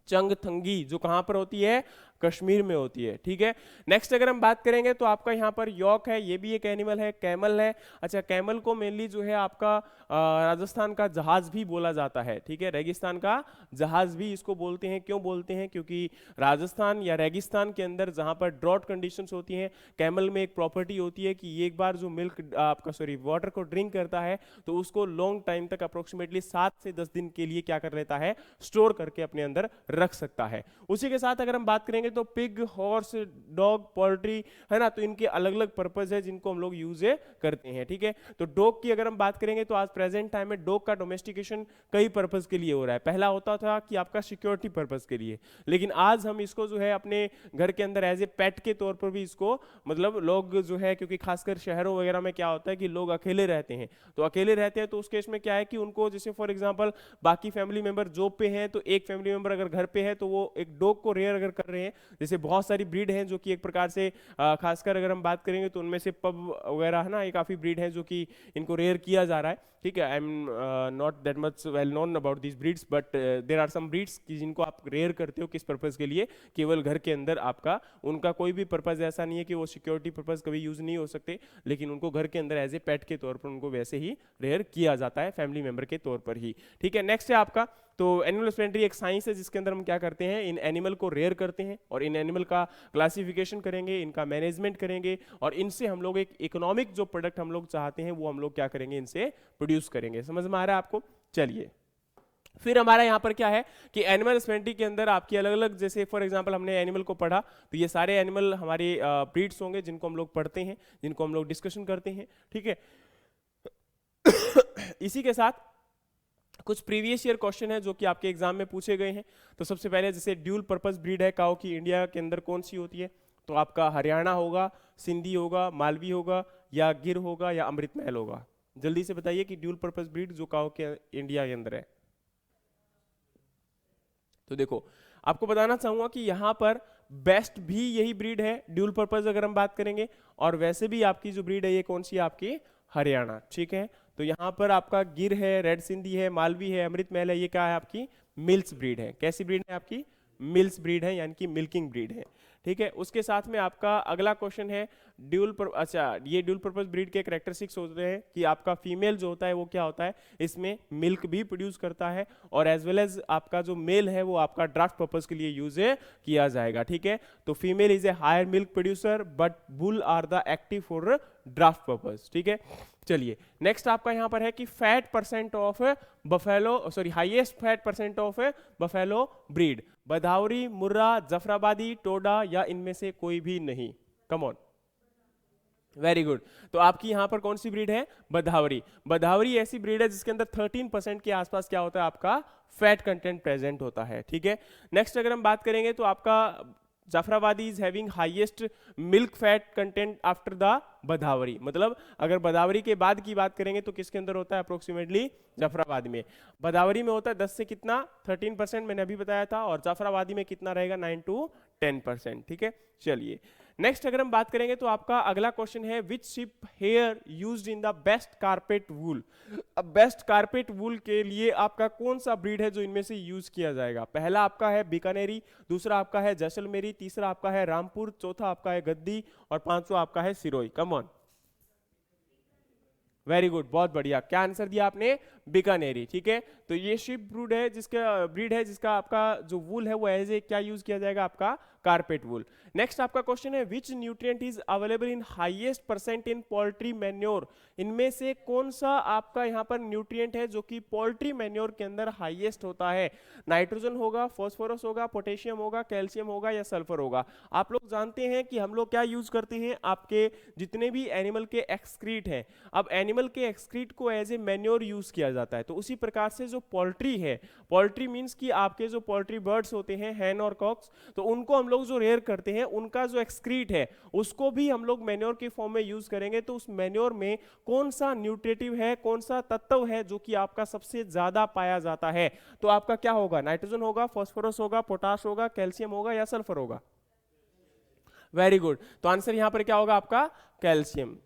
चंगथंगी, जो कहां पर होती है, कश्मीर में होती है, ठीक है। नेक्स्ट अगर हम बात करेंगे तो आपका यहाँ पर यॉक है, ये भी एक एनिमल है, कैमल है। अच्छा, कैमल को मेनली जो है आपका राजस्थान का जहाज भी बोला जाता है, ठीक है, रेगिस्तान का जहाज भी इसको बोलते हैं। क्यों बोलते हैं, क्योंकि राजस्थान या रेगिस्तान के अंदर जहां पर ड्रॉट कंडीशंस होती हैं, कैमल में एक प्रॉपर्टी होती है कि एक बार जो मिल्क आपका वाटर को ड्रिंक करता है तो उसको लॉन्ग टाइम तक अप्रोक्सीमेटली 7 से 10 दिन के लिए क्या कर लेता है, स्टोर करके अपने अंदर रख सकता है। उसी के साथ अगर हम बात करेंगे तो पिग, हॉर्स, डॉग, पोल्ट्री, है ना, तो इनके अलग अलग पर्पस है जिनको हम लोग यूज करते हैं, ठीक है। तो डॉग की अगर हम बात करेंगे तो आज प्रेजेंट टाइम में डॉग का डोमेस्टिकेशन कई पर्पस के लिए हो रहा है। पहला होता था कि आपका सिक्योरिटी पर्पस के लिए, लेकिन आज हम इसको जो है अपने घर के अंदर एज ए पेट के तौर पर भी इसको, मतलब लोग जो है, क्योंकि खासकर शहरों वगैरह में क्या होता है कि लोग अकेले रहते हैं, तो अकेले रहते हैं तो उस केस में क्या है कि उनको, जैसे फॉर एग्जांपल बाकी फैमिली मेंबर जॉब पे हैं तो एक फैमिली मेंबर अगर घर पे है तो वो एक डॉग को रेयर अगर कर रहे हैं, जैसे बहुत सारी ब्रीड हैं जो कि एक प्रकार से खासकर अगर हम बात करेंगे तो उनमें से पब वगैरह है ना, ये काफी ब्रीड हैं जो कि इनको रेयर किया जा रहा है, ठीक है। I am not that much well known about this breeds, but there are some breeds कि जिनको आप रेयर करते हो किस पर्पस के लिए, केवल घर के अंदर आपका, उनका कोई भी पर्पस ऐसा नहीं है कि वो सिक्योरिटी पर्पस कभी यूज नहीं हो सकते, लेकिन उनको घर के अंदर एज ए पेट के तौर पर उनको वैसे ही रेयर किया जाता है, फैमिली मेंबर के तौर पर ही, ठीक है। नेक्स्ट है आपका, तो एनिमल हस्बेंड्री एक साइंस है जिसके अंदर हम क्या करते हैं, इन एनिमल को रेयर करते हैं और इन एनिमल का क्लासिफिकेशन करेंगे, इनका मैनेजमेंट करेंगे और इनसे हम लोग एक इकोनॉमिक जो प्रोडक्ट हम लोग चाहते हैं वो हम लोग क्या करेंगे, इनसे प्रोड्यूस करेंगे। समझ में आ रहा है आपको? चलिए, फिर हमारा यहाँ पर क्या है कि एनिमल हस्बेंड्री के अंदर आपकी अलग अलग, जैसे फॉर एग्जांपल हमने एनिमल को पढ़ा तो ये सारे एनिमल हमारे ब्रीड्स होंगे जिनको हम लोग पढ़ते हैं, जिनको हम लोग डिस्कशन करते हैं, ठीक है। इसी के साथ कुछ प्रीवियस ईयर क्वेश्चन है जो कि आपके एग्जाम में पूछे गए हैं। तो सबसे पहले जैसे ड्यूल पर्पस ब्रीड है काऊ की, इंडिया के अंदर कौन सी होती है, तो आपका हरियाणा होगा, सिंधी होगा, मालवी होगा, या गिर होगा, या अमृत महल होगा। जल्दी से बताइए कि ड्यूल पर्पस ब्रीड जो काऊ के इंडिया के अंदर है। तो देखो, आपको बताना चाहूंगा कि यहां पर बेस्ट भी यही ब्रीड है ड्यूल पर्पस अगर हम बात करेंगे, और वैसे भी आपकी जो ब्रीड है ये कौन सी है, आपकी हरियाणा, ठीक है। तो यहां पर आपका गिर है, रेड सिंधी है, मालवी है, अमृत महल है, ये क्या है, आपकी मिल्स ब्रीड है। कैसी ब्रीड है, आपकी मिल्स ब्रीड है, यानी कि मिल्किंग ब्रीड है, ठीक है। उसके साथ में आपका अगला क्वेश्चन है अच्छा, ये ड्यूल पर्पस ब्रीड के कैरेक्टरिस्टिक्स होते हैं कि आपका फीमेल जो होता है वो क्या होता है, इसमें मिल्क भी प्रोड्यूस करता है, और एज वेल एज आपका जो मेल है वो आपका ड्राफ्ट पर्पस के लिए यूज किया जाएगा, ठीक है। तो female is a higher milk producer but bull are the active for draft purpose, ठीक है। चलिए, नेक्स्ट आपका यहां पर है कि fat percent of buffalo, sorry highest fat percent of buffalo breed, Bhadawari, Murrah, Jafarabadi, Toda, या इनमें से कोई भी नहीं। Come on, very good. तो आपकी यहां पर कौन सी ब्रीड है, बदावरी। बदावरी ऐसी ब्रीड है जिसके अंदर 13% के आसपास क्या होता है, आपका फैट कंटेंट प्रेजेंट होता है, ठीक है। नेक्स्ट अगर हम बात करेंगे तो आपका Jafarabadi is having highest milk fat content after the Bhadawari, मतलब अगर बदावरी के बाद की बात करेंगे तो किसके अंदर होता है, अप्रोक्सीमेटली जाफराबादी में। बदावरी में होता है 10 से कितना, 13%, मैंने अभी बताया था, और जाफराबादी में कितना रहेगा, 9 to 10%, ठीक है। चलिए, नेक्स्ट अगर हम बात करेंगे तो आपका अगला क्वेश्चन है which sheep hair used in the best carpet wool. अब बेस्ट कारपेट वूल के लिए आपका कौन सा ब्रीड है जो इनमें से यूज किया जाएगा। पहला आपका है बीकानेरी, दूसरा आपका है जैसलमेरी, तीसरा आपका है रामपुर, चौथा आपका है गद्दी, और पांचवा आपका है सिरोही। कम ऑन, वेरी गुड, बहुत बढ़िया। क्या आंसर दिया आपने, बीकानेरी, ठीक है। तो ये शिप ब्रीड है जिसका आपका जो वूल है वो एज ए क्या यूज किया जाएगा, आपका कारपेट वूल। नेक्स्ट आपका क्वेश्चन है विच nutrient is available in highest percent in poultry manure, इनमें से कौन सा आपका यहाँ पर न्यूट्रिएंट है जो कि पोल्ट्री मैन्योर के अंदर हाईएस्ट होता है। नाइट्रोजन होगा, फास्फोरस होगा, पोटेशियम होगा, कैल्शियम होगा या सल्फर होगा। आप लोग जानते हैं कि हम लोग क्या यूज करते हैं, आपके जितने भी एनिमल के एक्सक्रीट हैं, अब एनिमल के एक्सक्रीट को एज ए मैन्योर यूज किया जाता है। तो उसी प्रकार से जो पोल्ट्री है, पोल्ट्री मींस कि आपके जो पोल्ट्री बर्ड्स होते हैं, हैन और कॉक्स, तो उनको हम लोग जो रेयर करते हैं उनका जो एक्सक्रीट है उसको भी हम लोग मैन्योर के फॉर्म में यूज करेंगे। तो उस मैन्योर में कौन सा न्यूट्रिटिव है, कौन सा तत्व है जो कि आपका सबसे ज्यादा पाया जाता है, तो आपका क्या होगा, नाइट्रोजन होगा, फास्फोरस होगा, पोटाश होगा, कैल्शियम होगा या सल्फर होगा। वेरी गुड, तो आंसर यहां पर क्या होगा आपका, कैल्शियम।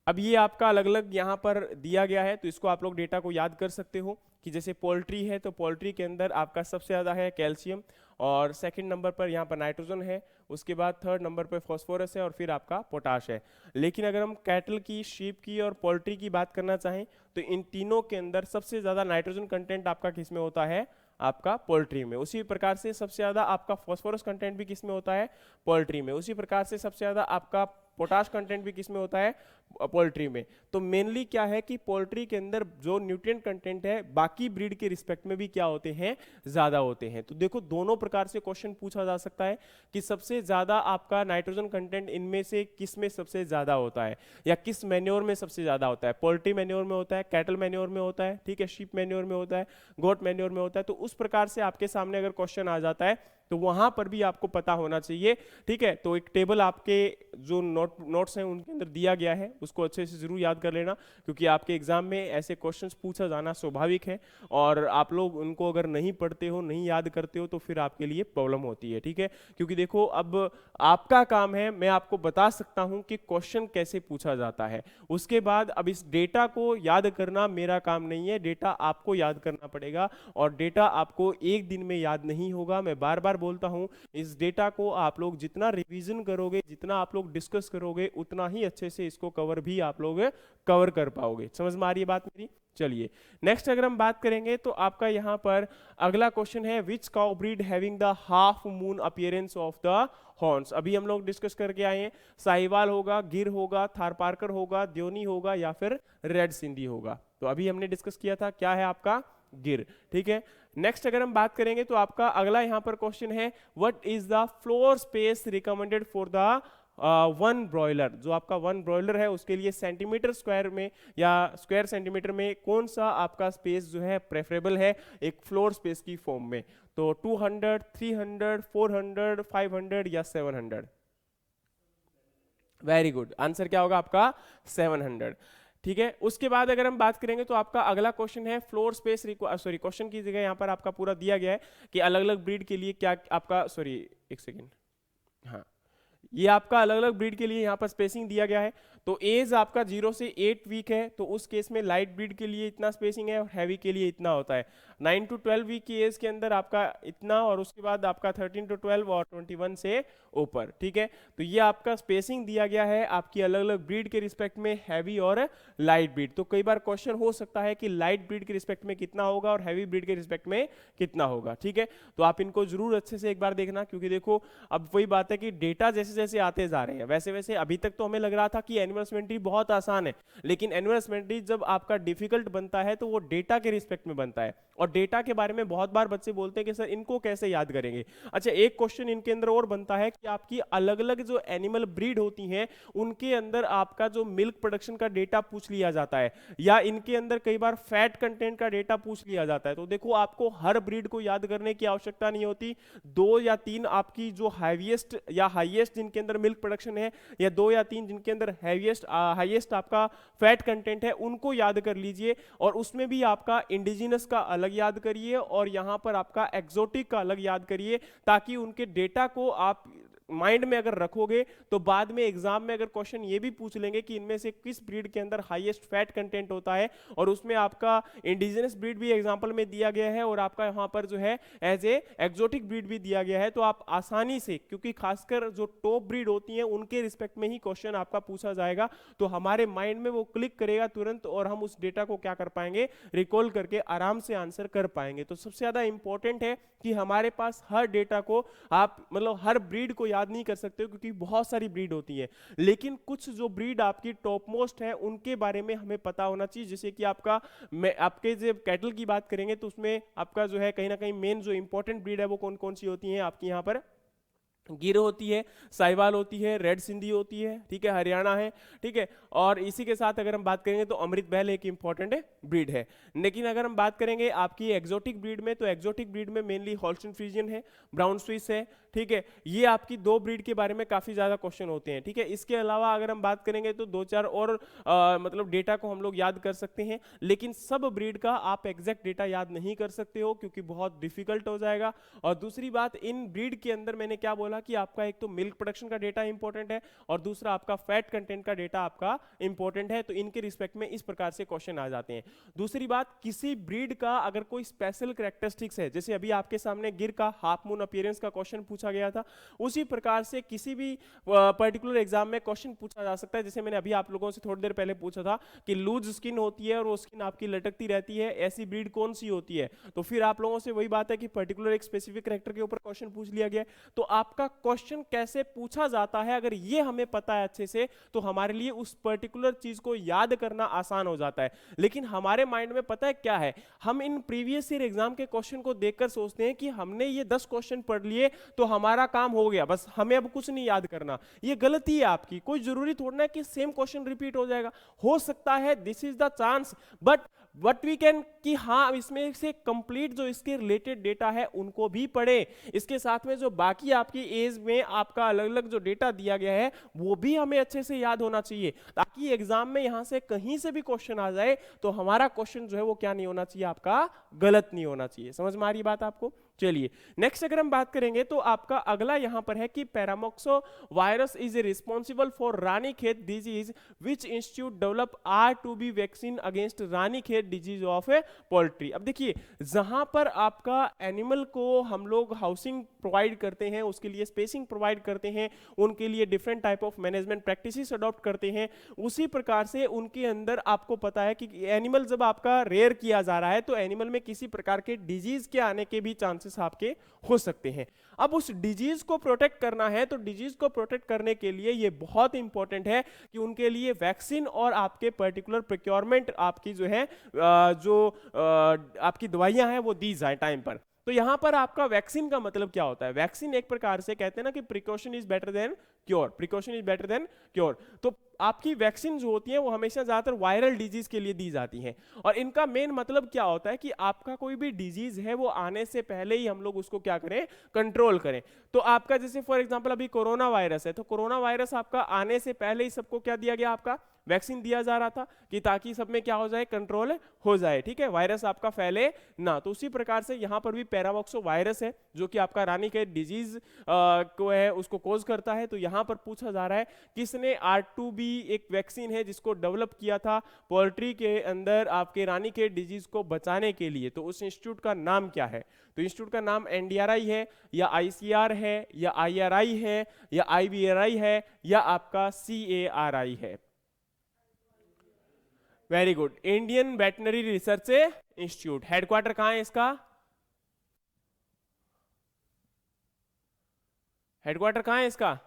अब ये आपका अलग अलग यहां पर दिया गया है, तो इसको आप लोग डेटा को याद कर सकते हो कि जैसे पोल्ट्री है तो पोल्ट्री के अंदर आपका सबसे ज़्यादा है कैल्शियम, और सेकंड नंबर पर यहाँ पर नाइट्रोजन है, उसके बाद थर्ड नंबर पर फास्फोरस है, और फिर आपका पोटाश है। लेकिन अगर हम कैटल की, शीप की और पोल्ट्री की बात करना चाहें तो इन तीनों के अंदर सबसे ज़्यादा नाइट्रोजन कंटेंट आपका किस में होता है, आपका पोल्ट्री में। उसी प्रकार से सबसे ज़्यादा आपका फास्फोरस कंटेंट भी किस में होता है, पोल्ट्री में। उसी प्रकार से सबसे ज़्यादा आपका पोटाश कंटेंट भी किस में होता है, पोल्ट्री में। तो मेनली क्या है कि पोल्ट्री के अंदर जो न्यूट्रिएंट कंटेंट है बाकी ब्रीड के रिस्पेक्ट में भी क्या होते हैं, ज्यादा होते हैं। तो देखो दोनों प्रकार से क्वेश्चन पूछा जा सकता है कि सबसे ज्यादा आपका नाइट्रोजन कंटेंट इनमें से किस में सबसे ज्यादा होता है, या किस मैन्योर में सबसे ज्यादा होता है, पोल्ट्री मैन्योर में होता है, कैटल मैन्योर में होता है, ठीक है, शीप मैन्योर में होता है, गोट मैन्योर में होता है। तो उस प्रकार से आपके सामने अगर क्वेश्चन आ जाता है तो वहां पर भी आपको पता होना चाहिए, ठीक है। तो एक टेबल आपके जो नोट्स हैं उनके अंदर दिया गया है, उसको अच्छे से जरूर याद कर लेना, क्योंकि आपके एग्जाम में ऐसे क्वेश्चंस पूछा जाना स्वाभाविक है, और आप लोग उनको अगर नहीं पढ़ते हो, नहीं याद करते हो, तो फिर आपके लिए प्रॉब्लम होती है, ठीक है। क्योंकि देखो अब आपका काम है, मैं आपको बता सकता हूं कि क्वेश्चन कैसे पूछा जाता है, उसके बाद अब इस डेटा को याद करना मेरा काम नहीं है, डेटा आपको याद करना पड़ेगा, और डेटा आपको एक दिन में याद नहीं होगा। मैं बार बार बोलता हूं, इस डेटा को आप लोग जितना रिवीजन करोगे, जितना आप लोग डिस्कस करोगे, उतना ही अच्छे से इसको कवर भी आप लोग कवर कर पाओगे। समझ में आ रही है बात मेरी? चलिए नेक्स्ट अगर हम बात करेंगे तो आपका यहां पर अगला क्वेश्चन है which cow breed having the half moon appearance of the horns. अभी हम लोग डिस्कस करके आए हैं, साहिवाल होगा, गिर होगा, थारपारकर होगा, द्योनी होगा या फिर रेड सिंधी होगा। तो अभी हमने डिस्कस किया था, क्या है आपका, गिर, ठीक है। नेक्स्ट अगर हम बात करेंगे तो आपका अगला यहां पर क्वेश्चन है what is the floor space recommended for the one broiler. जो आपका वन ब्रॉयलर है उसके लिए सेंटीमीटर स्क्वायर में या स्क्वायर सेंटीमीटर में कौन सा आपका स्पेस जो है प्रेफरेबल है एक फ्लोर स्पेस की फॉर्म में, तो 200, 300, 400, 500 या 700। वेरी गुड, आंसर क्या होगा आपका 700, ठीक है। उसके बाद अगर हम बात करेंगे तो आपका अगला क्वेश्चन है फ्लोर स्पेस सॉरी क्वेश्चन की जगह यहां पर आपका पूरा दिया गया है कि अलग अलग ब्रीड के लिए क्या आपका, सॉरी एक सेकेंड, हाँ, ये आपका अलग अलग ब्रीड के लिए यहाँ पर स्पेसिंग दिया गया है। तो एज आपका 0 से 8 वीक है, तो उस केस में लाइट ब्रीड के लिए इतना स्पेसिंग है और हैवी के लिए इतना होता है। 9 to 12 वीक की एज के अंदर आपका इतना, और उसके बाद आपका 13 to 12 और 21 से ऊपर, ठीक है। तो ये आपका स्पेसिंग दिया गया है आपकी अलग अलग ब्रीड के रिस्पेक्ट में, हैवी और लाइट ब्रीड। तो कई बार क्वेश्चन हो सकता है कि लाइट ब्रीड के रिस्पेक्ट में कितना होगा और हैवी ब्रीड के रिस्पेक्ट में कितना होगा, ठीक है। तो आप इनको जरूर अच्छे से एक बार देखना, क्योंकि देखो अब वही बात है कि डेटा जैसे जैसे आते जा रहे हैं वैसे वैसे, अभी तक तो हमें लग रहा था कि एनिमल हस्बेंड्री बहुत आसान है, लेकिन एनिमल हस्बेंड्री जब आपका डिफिकल्ट बनता है तो वो डेटा के रिस्पेक्ट में बनता है, और डेटा के बारे में बहुत बार बच्चे बोलते हैं कि सर इनको कैसे याद करेंगे। अच्छा, एक क्वेश्चन इनके अंदर और बनता है कि आपकी अलग अलग जो एनिमल ब्रीड होती हैं उनके अंदर आपका जो मिल्क प्रोडक्शन का डेटा पूछ लिया जाता है, या इनके अंदर कई बार फैट कंटेंट का डेटा पूछ लिया जाता है। तो देखो आपको हर ब्रीड को याद करने की आवश्यकता नहीं होती, 2 या 3 आपकी जो हैवीएस्ट या हाईएस्ट जिनके अंदर मिल्क प्रोडक्शन है, या 2 या 3 जिनके अंदर हाईएस्ट आपका फैट कंटेंट है, उनको याद कर लीजिए, और उसमें भी आपका इंडिजिनस का अलग याद करिए और यहां पर आपका एक्सोटिक का अलग याद करिए, ताकि उनके डेटा को आप माइंड में अगर रखोगे तो बाद में एग्जाम में अगर क्वेश्चन ये भी पूछ लेंगे कि इनमें से किस ब्रीड के अंदर हाईएस्ट फैट कंटेंट होता है, और उसमें आपका इंडिजिनस ब्रीड भी एग्जांपल में दिया गया है और आपका यहाँ पर जो है एज ए एक्सोटिक ब्रीड भी दिया गया है, तो आप आसानी से, क्योंकि खासकर जो टॉप ब्रीड होती है उनके रिस्पेक्ट में ही क्वेश्चन आपका पूछा जाएगा, तो हमारे माइंड में वो क्लिक करेगा तुरंत और हम उस डेटा को क्या कर पाएंगे, रिकॉल करके आराम से आंसर कर पाएंगे। तो सबसे ज्यादा इंपॉर्टेंट है कि हमारे पास हर डेटा को आप मतलब हर ब्रीड को याद नहीं कर सकते हो, क्योंकि बहुत सारी ब्रीड होती है, लेकिन कुछ जो ब्रीड आपकी टॉप मोस्ट है उनके बारे में हमें पता होना चाहिए। जैसे कि आपका आपके जब कैटल की बात करेंगे तो उसमें आपका जो है कहीं ना कहीं मेन जो इंपॉर्टेंट ब्रीड है वो कौन कौन सी होती है आपकी, यहाँ पर गिर होती है, साहिवाल होती है, रेड सिंधी होती है, ठीक है, हरियाणा है, ठीक है, और इसी के साथ अगर हम बात करेंगे तो अमृत बैल एक इंपॉर्टेंट ब्रीड है। लेकिन अगर हम बात करेंगे आपकी एक्सोटिक ब्रीड में, तो एक्सोटिक ब्रीड में मेनली हॉल्स्टीन फ्रीजियन है, ब्राउन स्विस है, ठीक है, ये आपकी दो ब्रीड के बारे में काफी ज्यादा क्वेश्चन होते हैं, ठीक है। इसके अलावा अगर हम बात करेंगे तो दो चार और मतलब डेटा को हम लोग याद कर सकते हैं, लेकिन सब ब्रीड का आप एग्जैक्ट डेटा याद नहीं कर सकते हो क्योंकि बहुत डिफिकल्ट हो जाएगा। और दूसरी बात, इन ब्रीड के अंदर मैंने क्या बोला कि आपका एक तो मिल्क प्रोडक्शन का डेटा इंपॉर्टेंट है और दूसरा आपका फैट कंटेंट का डेटा आपका इंपॉर्टेंट है, तो इनके रिस्पेक्ट में इस प्रकार से क्वेश्चन आ जाते हैं। दूसरी बात, किसी ब्रीड का अगर कोई स्पेशल कैरेक्टरिस्टिक्स है, जैसे अभी आपके सामने गिर का हाफ मून अपीयरेंस का क्वेश्चन पूछा गया था, उसी प्रकार से किसी भी पर्टिकुलर एग्जाम में क्वेश्चन पूछा जा सकता है। जैसे मैंने अभी आप लोगों से थोड़ी देर पहले पूछा था कि लूज स्किन होती है और वो स्किन आपकी लटकती रहती है, ऐसी ब्रीड कौन सी होती है, तो फिर आप लोगों से वही बात है कि पर्टिकुलर एक स्पेसिफिक कैरेक्टर के ऊपर क्वेश्चन पूछ लिया गया। तो आपका क्वेश्चन कैसे पूछा जाता है अगर ये हमें पता है अच्छे से, तो हमारे लिए उस पर्टिकुलर चीज को याद करना आसान हो जाता है। लेकिन हमारे माइंड में पता है क्या है, हम इन प्रीवियस ईयर एग्जाम के क्वेश्चन को देखकर सोचते हैं कि हमने ये 10 क्वेश्चन पढ़ लिए तो हमारा काम हो गया, बस हमें अब कुछ नहीं याद करना। ये गलती है आपकी, कोई जरूरी थोड़ा ना कि सेम क्वेश्चन रिपीट हो जाएगा, हो सकता है this is the chance, but what we can कि हाँ इसमें से कंप्लीट जो इसके रिलेटेड डेटा है उनको भी पढ़े, इसके साथ में जो बाकी आपकी एज में आपका अलग अलग जो डेटा दिया गया है वो भी हमें अच्छे से याद होना चाहिए, ताकि एग्जाम में यहां से कहीं से भी क्वेश्चन आ जाए तो हमारा क्वेश्चन जो है वो क्या नहीं होना चाहिए, आपका गलत नहीं होना चाहिए। समझ में आ रही बात आपको? चलिए नेक्स्ट अगर हम बात करेंगे तो आपका अगला यहां पर है कि paramyxo virus is responsible for Ranikhet disease which institute develop R2B vaccine against Ranikhet disease of poultry. अब देखिए, जहां पर आपका एनिमल को हम लोग हाउसिंग प्रोवाइड करते हैं, उसके लिए स्पेसिंग प्रोवाइड करते हैं, उनके लिए different type of management practices adopt करते हैं, उसी प्रकार से उनके अंदर आपको पता है कि एनिमल जब आपका रेयर किया जा रहा है तो एनिमल में किसी प्रकार के डिजीज के आने के भी चांसेस आपके हो सकते हैं। अब उस डिजीज को प्रोटेक्ट करना है तो डिजीज को प्रोटेक्ट करने के लिए ये बहुत इंपॉर्टेंट है कि उनके लिए वैक्सीन और आपके पर्टिकुलर प्रोक्योरमेंट आपकी जो है आपकी दवाइयां हैं वो दी जाए टाइम पर। तो यहां पर आपका वैक्सीन का मतलब क्या होता है? वैक्सीन एक प्रकार से कहते हैं ना कि precaution is better than cure, precaution is better than cure. तो आपकी वैक्सीन जो होती है वो हमेशा ज्यादातर वायरल डिजीज के लिए दी जाती हैं, और इनका मेन मतलब क्या होता है कि आपका कोई भी डिजीज है वो आने से पहले ही हम लोग उसको क्या करें, कंट्रोल करें। तो आपका जैसे फॉर एग्जांपल अभी कोरोना वायरस है, तो कोरोना वायरस आपका आने से पहले ही सबको क्या दिया गया, आपका वैक्सीन दिया जा रहा था कि ताकि सब में क्या हो जाए, कंट्रोल हो जाए, ठीक है, वायरस आपका फैले ना। तो उसी प्रकार से यहां पर भी पैरावॉक्सो वायरस है जो कि आपका रानीखेत डिजीज को है उसको कोज करता है। तो यहां पर पूछा जा रहा है किसने R2B एक वैक्सीन है जिसको डेवलप किया था पोल्ट्री के अंदर आपके रानीखेत डिजीज को बचाने के लिए, तो उस इंस्टीट्यूट का नाम क्या है? तो इंस्टीट्यूट का नाम NDRI है या ICR है या IRI है या IVRI है या आपका CARI है? Very good, Indian veterinary research institute. Headquarter कहां है इसका? हेडक्वार्टर कहां है इसका?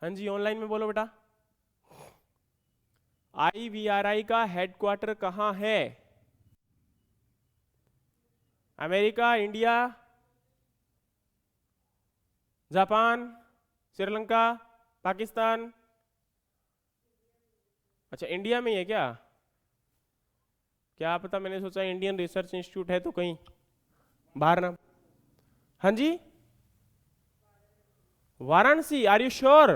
हाँ जी ऑनलाइन में बोलो बेटा। IVRI का हेडक्वार्टर कहां है? America, India, Japan, Sri Lanka, Pakistan? अच्छा इंडिया में ही है क्या पता, मैंने सोचा इंडियन रिसर्च इंस्टीट्यूट है तो कहीं बाहर ना। हाँ जी वाराणसी, आर यू श्योर?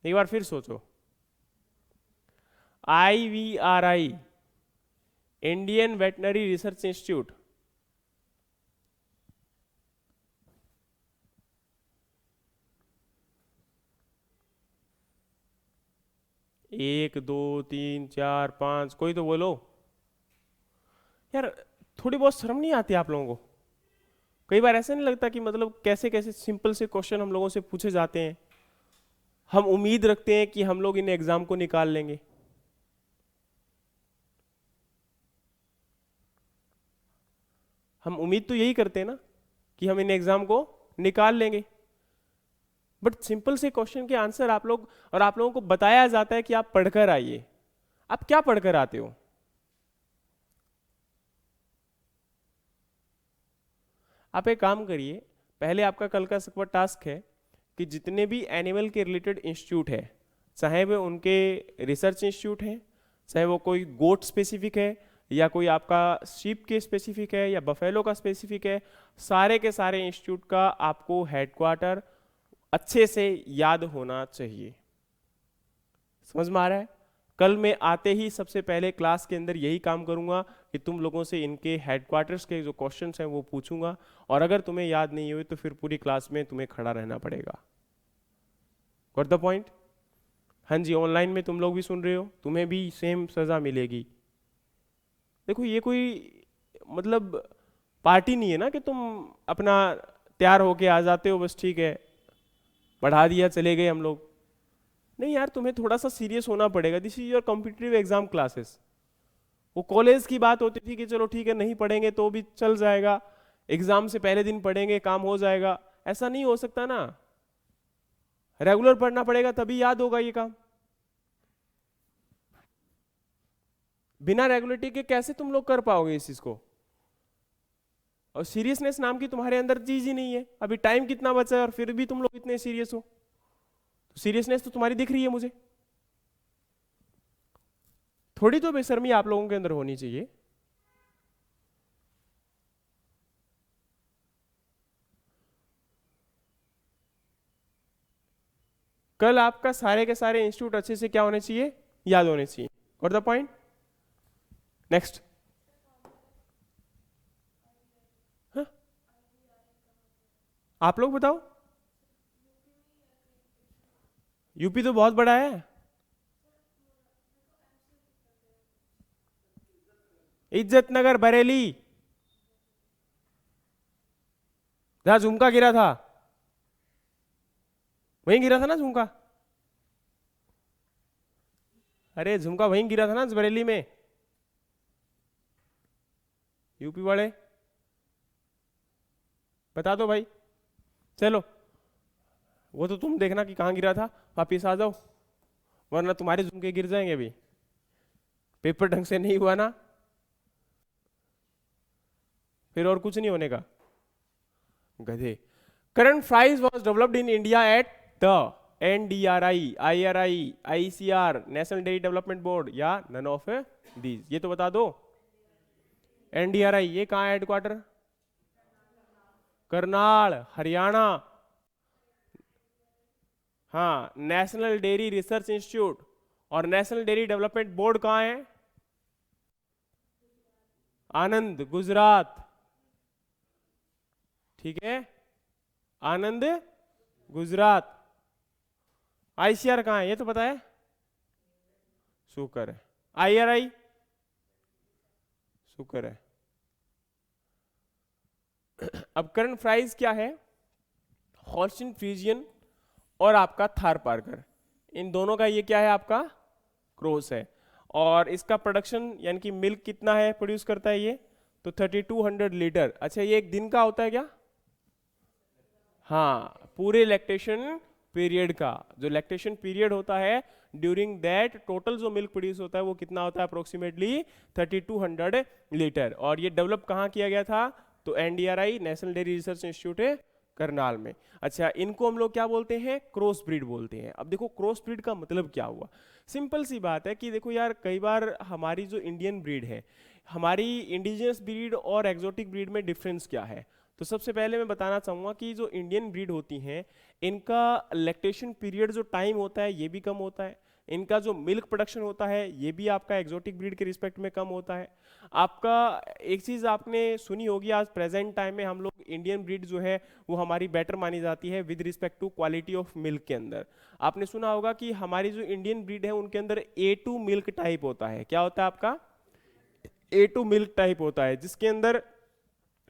एक बार फिर सोचो। IVRI Indian veterinary research institute, 1 2 3 4 5, कोई तो बोलो यार। थोड़ी बहुत शर्म नहीं आती आप लोगों को? कई बार ऐसा नहीं लगता कि मतलब कैसे कैसे सिंपल से क्वेश्चन हम लोगों से पूछे जाते हैं, हम उम्मीद रखते हैं कि हम लोग इन एग्जाम को निकाल लेंगे। हम उम्मीद तो यही करते हैं ना कि हम इन एग्जाम को निकाल लेंगे, बट सिंपल से क्वेश्चन के आंसर आप लोग, और आप लोगों को बताया जाता है कि आप पढ़कर आइए। आप क्या पढ़कर आते हो? आप एक काम करिए, पहले आपका कल का सबका टास्क है कि जितने भी एनिमल के रिलेटेड इंस्टीट्यूट है, चाहे वो उनके रिसर्च इंस्टीट्यूट हैं, चाहे वो कोई गोट स्पेसिफिक है, या कोई आपका शीप के स्पेसिफिक है, या बफेलो का स्पेसिफिक है, सारे के सारे इंस्टीट्यूट का आपको हेडक्वार्टर अच्छे से याद होना चाहिए। समझ में आ रहा है? कल मैं आते ही सबसे पहले क्लास के अंदर यही काम करूंगा कि तुम लोगों से इनके हेडक्वार्टर्स के जो क्वेश्चंस हैं वो पूछूंगा, और अगर तुम्हें याद नहीं हुए तो फिर पूरी क्लास में तुम्हें खड़ा रहना पड़ेगा। Got the point? हाँ जी, ऑनलाइन में तुम लोग भी सुन रहे हो, तुम्हें भी सेम सजा मिलेगी। देखो ये कोई मतलब पार्टी नहीं है ना कि तुम अपना तैयार होके आ जाते हो, बस ठीक है पढ़ा दिया चले गए हम लोग। नहीं यार, तुम्हें थोड़ा सा सीरियस होना पड़ेगा। This is your competitive exam classes. वो कॉलेज की बात होती थी कि चलो ठीक है नहीं पढ़ेंगे तो भी चल जाएगा, एग्जाम से पहले दिन पढ़ेंगे काम हो जाएगा, ऐसा नहीं हो सकता ना। रेगुलर पढ़ना पड़ेगा तभी याद होगा ये काम। बिना रेगुलरिटी के कैसे तुम लोग कर पाओगे इस चीज को? और सीरियसनेस नाम की तुम्हारे अंदर चीज ही नहीं है। अभी टाइम कितना बचा है और फिर भी तुम लोग इतने सीरियस हो। सीरियसनेस तो तुम्हारी दिख रही है मुझे। थोड़ी तो बेशर्मी आप लोगों के अंदर होनी चाहिए। कल आपका सारे के सारे इंस्टीट्यूट अच्छे से क्या होने चाहिए? याद होने चाहिए। Got the point? नेक्स्ट। आप लोग बताओ। यूपी तो बहुत बड़ा है। इज्जत नगर बरेली, जहां झुमका गिरा था, वहीं गिरा था ना झुमका? अरे झुमका वहीं गिरा था ना बरेली में। यूपी वाले बता दो भाई। चलो वो तो तुम देखना कि कहाँ गिरा था, वापिस आ जाओ, वरना तुम्हारे झुमके गिर जाएंगे। अभी पेपर ढंग से नहीं हुआ ना, फिर और कुछ नहीं होने का, गधे। Current price was developed in India at the NDRI, IRI, ICR, national dairy development board, या नन ऑफ दीज। ये तो बता दो। NDRI ये कहाँ है हेडक्वार्टर? करनाल, हरियाणा। हाँ, नेशनल डेयरी रिसर्च इंस्टीट्यूट और नेशनल डेयरी डेवलपमेंट बोर्ड कहाँ है? आनंद, गुजरात। ठीक है, आनंद गुजरात। ICR कहाँ है ये तो पता है? शुक्र है। IRI शुक्र है। अब करंट प्राइस क्या है? हॉल्स्टीन फ्रीजियन और आपका थार पार्कर, इन दोनों का ये क्या है? आपका क्रॉस है। और इसका प्रोडक्शन यानी कि मिल्क कितना है प्रोड्यूस करता है ये? तो 3200 लीटर। अच्छा ये एक दिन का होता है क्या? हाँ, पूरे लैक्टेशन पीरियड का। जो लैक्टेशन पीरियड होता है, ड्यूरिंग दैट टोटल जो मिल्क प्रोड्यूस होता है वो कितना होता है? Approximately 3200 litre. और ये डेवलप कहाँ किया गया था? तो NDRI, national dairy research institute है करनाल में। अच्छा, इनको हम लोग क्या बोलते हैं? क्रॉस ब्रीड बोलते हैं। अब देखो क्रॉस ब्रीड का मतलब क्या हुआ? सिंपल सी बात है कि देखो यार, कई बार हमारी जो इंडियन ब्रीड है, हमारी इंडिजिनस ब्रीड और एक्जोटिक ब्रीड में डिफरेंस क्या है? तो सबसे पहले मैं बताना चाहूँगा कि जो इंडियन ब्रीड होती हैं, इनका लैक्टेशन पीरियड जो टाइम होता है ये भी कम होता है। इनका जो मिल्क प्रोडक्शन होता है ये भी आपका एक्जोटिक ब्रीड के रिस्पेक्ट में कम होता है। आपका एक चीज़ आपने सुनी होगी, आज प्रेजेंट टाइम में हम लोग इंडियन ब्रीड जो है वो हमारी बेटर मानी जाती है with respect to quality of milk के अंदर। आपने सुना होगा कि हमारी जो इंडियन ब्रीड है उनके अंदर A2 मिल्क टाइप होता है। क्या होता है आपका? A2 मिल्क टाइप होता है, जिसके अंदर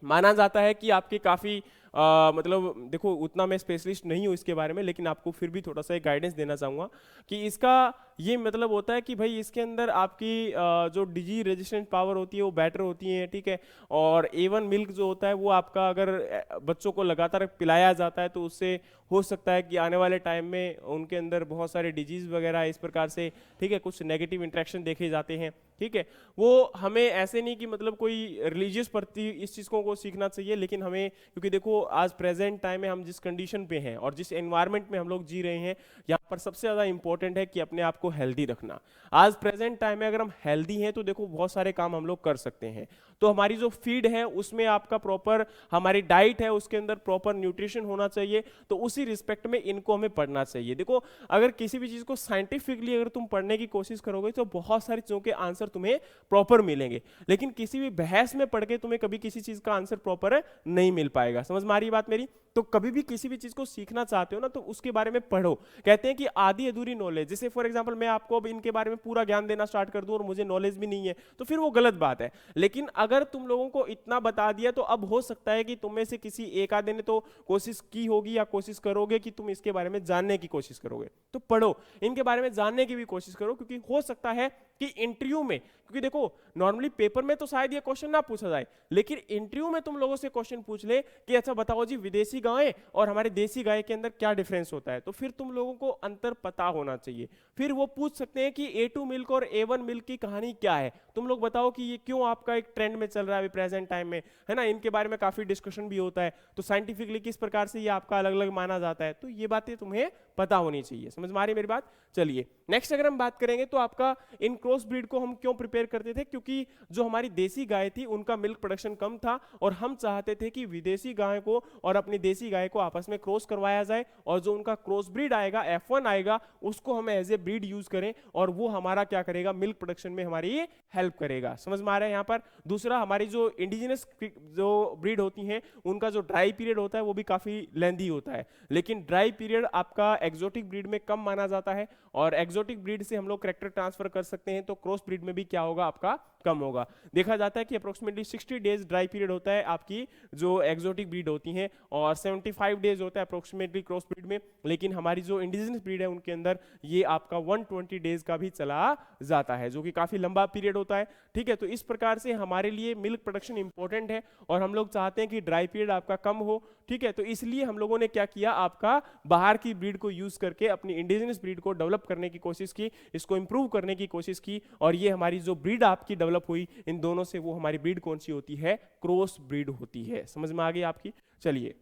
माना जाता है कि आपके काफी मतलब देखो उतना मैं स्पेशलिस्ट नहीं हूँ इसके बारे में, लेकिन आपको फिर भी थोड़ा सा एक गाइडेंस देना चाहूंगा कि इसका ये मतलब होता है कि भाई इसके अंदर आपकी जो डिजीज रेजिस्टेंट पावर होती है वो बेटर होती है, ठीक है। और A1 मिल्क जो होता है वो आपका अगर बच्चों को लगातार पिलाया जाता है तो उससे हो सकता है कि आने वाले टाइम में उनके अंदर बहुत सारे डिजीज वगैरह इस प्रकार से, ठीक है, कुछ नेगेटिव इंट्रैक्शन देखे जाते हैं, ठीक है। वो हमें ऐसे नहीं कि मतलब कोई रिलीजियस प्रति इस चीज़ को सीखना चाहिए, लेकिन हमें, क्योंकि देखो आज प्रेजेंट टाइम में हम जिस कंडीशन पे हैं और जिस एनवायरनमेंट में हम लोग जी रहे हैं, यहाँ पर सबसे ज़्यादा इंपॉर्टेंट है कि अपने आप को हेल्दी रखना। आज प्रेजेंट टाइम में अगर हम हेल्दी हैं तो देखो बहुत सारे काम हम लोग कर सकते हैं। तो हमारी जो फीड है उसमें आपका प्रॉपर, हमारी डाइट है उसके अंदर प्रॉपर न्यूट्रिशन होना चाहिए, तो उसी रिस्पेक्ट में इनको हमें पढ़ना चाहिए। देखो अगर किसी भी चीज़ को साइंटिफिकली अगर तुम पढ़ने की कोशिश करोगे तो बहुत सारी चीज़ों के आंसर तुम्हें प्रॉपर मिलेंगे, लेकिन किसी भी बहस में पढ़ के तुम्हें कभी किसी चीज़ का आंसर प्रॉपर नहीं मिल पाएगा। समझ में आ रही बात मेरी? तो कभी भी किसी भी चीज को सीखना चाहते हो ना तो उसके बारे में पढ़ो। कहते हैं कि आधी अधूरी नॉलेज, जैसे फॉर एग्जांपल मैं आपको अब इनके बारे में पूरा ज्ञान देना स्टार्ट कर दूं और मुझे नॉलेज भी नहीं है तो फिर वो गलत बात है। लेकिन अगर तुम लोगों को इतना बता दिया तो अब हो सकता है कि तुम में से किसी एक आधे ने तो कोशिश की होगी या कोशिश करोगे कि तुम इसके बारे में जानने की कोशिश करोगे। तो पढ़ो, इनके बारे में जानने की भी कोशिश करो, क्योंकि हो सकता है कि इंटरव्यू में, क्योंकि देखो नॉर्मली पेपर में तो शायद ये क्वेश्चन ना पूछा जाए, लेकिन इंटरव्यू में तुम लोगों से क्वेश्चन पूछ ले कि अच्छा बताओ जी विदेशी गाय और हमारे देसी गाय के अंदर क्या डिफरेंस होता है, तो फिर तुम लोगों को अंतर पता होना चाहिए। फिर वो पूछ सकते हैं कि A2 मिल्क और A1 मिल्क की कहानी क्या है, तुम लोग बताओ कि ये क्यों आपका एक ट्रेंड में चल रहा है अभी प्रेजेंट टाइम में, है ना। इनके बारे में काफी डिस्कशन भी होता है, तो साइंटिफिकली किस प्रकार से ये आपका अलग अलग माना जाता है, तो ये बातें तुम्हें पता होनी चाहिए। समझ में आ रही मेरी बात? चलिए नेक्स्ट अगर हम बात करेंगे तो आपका इन क्रॉस ब्रीड को हम क्यों प्रिपेयर करते थे, क्योंकि जो हमारी देसी गाय थी उनका मिल्क प्रोडक्शन कम था और हम चाहते थे कि विदेशी गाय को और अपनी देसी गाय को आपस में क्रॉस करवाया जाए और जो उनका क्रॉस ब्रीड आएगा F1 आएगा उसको हम एज ए ब्रीड यूज करें और वो हमारा क्या करेगा, मिल्क प्रोडक्शन में हमारी हेल्प करेगा। समझ में आ रहा है यहाँ पर? दूसरा, हमारी जो इंडिजिनस जो ब्रीड होती हैं उनका जो ड्राई पीरियड होता है वो भी काफी लेंदी होता है, लेकिन ड्राई पीरियड आपका एक्सोटिक ब्रीड में कम माना जाता है और एक्सोटिक ब्रीड से हम लोग कैरेक्टर ट्रांसफर कर सकते हैं, तो क्रॉस ब्रीड में भी क्या होगा आपका, कम होगा। देखा जाता है कि अप्रोक्सीमेटली 60 डेज ड्राई पीरियड होता है आपकी जो एक्सोटिक ब्रीड होती हैं और 75 डेज होता है अप्रोक्सीमेटली क्रॉस ब्रीड में, लेकिन हमारी जो इंडिजिनस ब्रीड है उनके अंदर ये आपका 120 डेज का भी चला जाता है, जो कि काफी लंबा पीरियड होता है, ठीक है। तो इस प्रकार से हमारे लिए मिल्क प्रोडक्शन इंपॉर्टेंट है और हम लोग चाहते हैं कि ड्राई पीरियड आपका कम हो, ठीक है। तो इसलिए हम लोगों ने क्या किया, आपका बाहर की ब्रीड को यूज करके अपनी इंडिजिनस ब्रीड को डेवलप करने की कोशिश की, इसको इंप्रूव करने की कोशिश की, और ये हमारी जो ब्रीड आपकी डेवलप हुई इन दोनों से, वो हमारी ब्रीड कौन सी होती है, क्रॉस ब्रीड होती है। समझ में आ गई आपकी? चलिए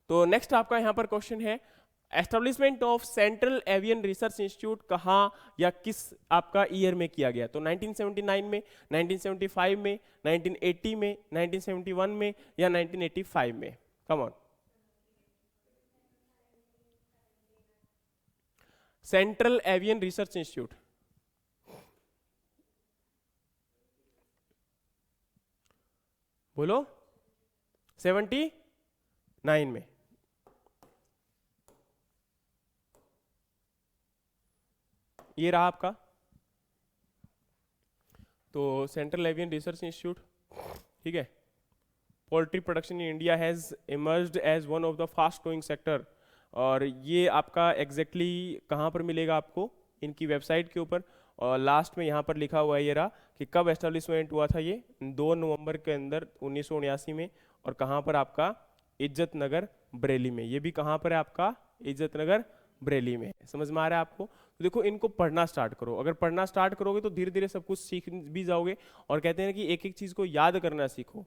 तो नेक्स्ट आपका यहां पर क्वेश्चन है, establishment of central avian research institute कहाँ या किस आपका ईयर में किया गया? तो 1979 में, 1975 में, 1980 में, 1971 में या 1985 में? Come on, central avian research institute, बोलो। 79 में। ये रहा आपका, तो सेंट्रल एवियन रिसर्च इंस्टीट्यूट, ठीक है। Poultry production in India has emerged as one of the fast growing sector, और ये आपका एग्जैक्टली कहाँ पर मिलेगा आपको, इनकी वेबसाइट के ऊपर, और लास्ट में यहाँ पर लिखा हुआ है ये रहा कि कब एस्टेब्लिशमेंट हुआ था, ये 2 नवंबर के अंदर 1979 में, और कहाँ पर आपका, इज्जत नगर बरेली में। ये भी कहाँ पर है आपका, इज्जत नगर बरेली में। समझ में आ रहा है आपको? तो देखो इनको पढ़ना स्टार्ट करो, अगर पढ़ना स्टार्ट करोगे तो धीरे धीरे सब कुछ सीख भी जाओगे, और कहते हैं कि एक एक चीज को याद करना सीखो।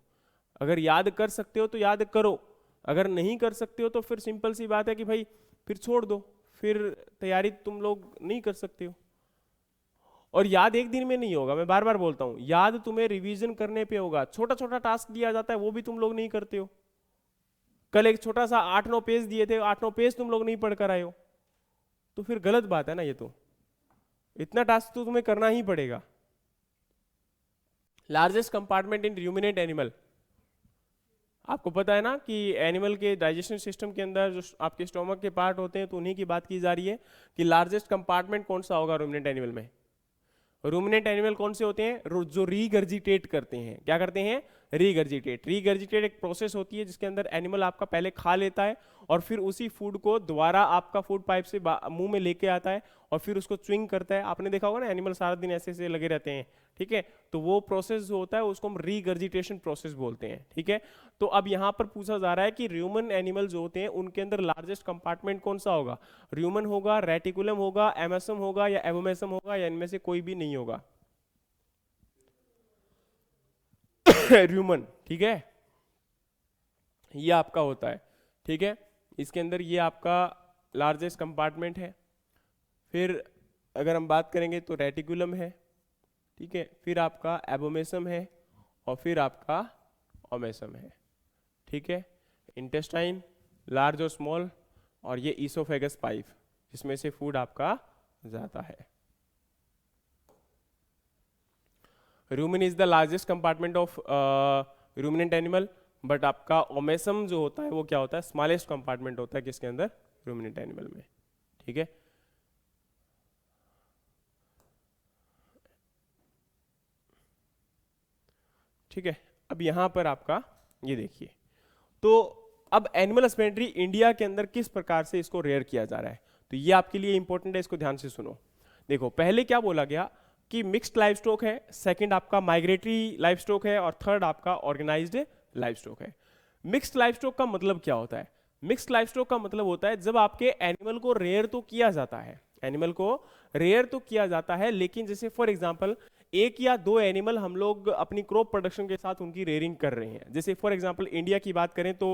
अगर याद कर सकते हो तो याद करो, अगर नहीं कर सकते हो तो फिर सिंपल सी बात है कि भाई फिर छोड़ दो, फिर तैयारी तुम लोग नहीं कर सकते हो। और याद एक दिन में नहीं होगा, मैं बार बार बोलता हूं, याद तुम्हें रिवीजन करने पे होगा। छोटा छोटा टास्क दिया जाता है वो भी तुम लोग नहीं करते हो। कल एक छोटा सा 8-9 पेज दिए थे, 8-9 पेज तुम लोग नहीं पढ़ कर आए हो, तो फिर गलत बात है ना। ये तो इतना टास्क तो तुम्हें करना ही पड़ेगा। लार्जेस्ट कंपार्टमेंट इन र्यूमिनेंट एनिमल, आपको पता है ना कि एनिमल के डाइजेशन सिस्टम के अंदर जो आपके स्टोमक के पार्ट होते हैं तो उन्हीं की बात की जा रही है कि लार्जेस्ट कंपार्टमेंट कौन सा होगा रूमिनेंट एनिमल में। रूमिनेंट एनिमल कौन से होते हैं, जो रीगर्जिटेट करते हैं। क्या करते हैं, रीगर्जिटेट। रीगर्जिटेट एक प्रोसेस होती है जिसके अंदर एनिमल आपका पहले खा लेता है और फिर उसी फूड को दोबारा आपका फूड पाइप से मुंह में लेके आता है और फिर उसको च्विंग करता है। आपने देखा होगा ना एनिमल सारा दिन ऐसे ऐसे लगे रहते हैं, ठीक है। तो वो प्रोसेस जो होता है उसको हम रीगर्जिटेशन प्रोसेस बोलते हैं, ठीक है। तो अब यहाँ पर पूछा जा रहा है कि ह्यूमन एनिमल जो होते हैं उनके अंदर लार्जेस्ट कंपार्टमेंट कौन सा होगा। ह्यूमन होगा, रेटिकुलम होगा, एमेसम होगा या एबोमेसम होगा, या इनमें से कोई भी नहीं होगा। ह्यूमन, ठीक है, ये आपका होता है, ठीक है। इसके अंदर ये आपका लार्जेस्ट कंपार्टमेंट है। फिर अगर हम बात करेंगे तो रेटिकुलम है, ठीक है। फिर आपका एबोमेसम है और फिर आपका ओमेसम है, ठीक है। इंटेस्टाइन, लार्ज और स्मॉल, और ये ईसोफेगस पाइप जिसमें से फूड आपका जाता है। Rumen is the largest compartment of ruminant animal, but आपका ओमेसम जो होता है वो क्या होता है, स्मॉलेस्ट कंपार्टमेंट होता है किसके अंदर, रूमिनेंट एनिमल में, ठीक है। ठीक है, अब यहां पर आपका ये देखिए, तो अब एनिमल हस्बेंड्री इंडिया के अंदर किस प्रकार से इसको रेयर किया जा रहा है, तो ये आपके लिए इंपॉर्टेंट है, इसको ध्यान से सुनो। देखो पहले क्या बोला गया कि मिक्स्ड लाइफ स्टॉक है, सेकंड आपका माइग्रेटरी लाइफ स्टॉक है और थर्ड आपका ऑर्गेनाइज्ड लाइफ स्टॉक है। मिक्स्ड लाइफ स्टॉक का मतलब क्या होता है, मिक्स्ड लाइफ स्टॉक का मतलब होता है जब आपके एनिमल को रेयर तो किया जाता है, एनिमल को रेयर तो किया जाता है, लेकिन जैसे फॉर एग्जांपल एक या दो एनिमल हम लोग अपनी क्रॉप प्रोडक्शन के साथ उनकी रेयरिंग कर रहे हैं। जैसे फॉर एग्जांपल इंडिया की बात करें तो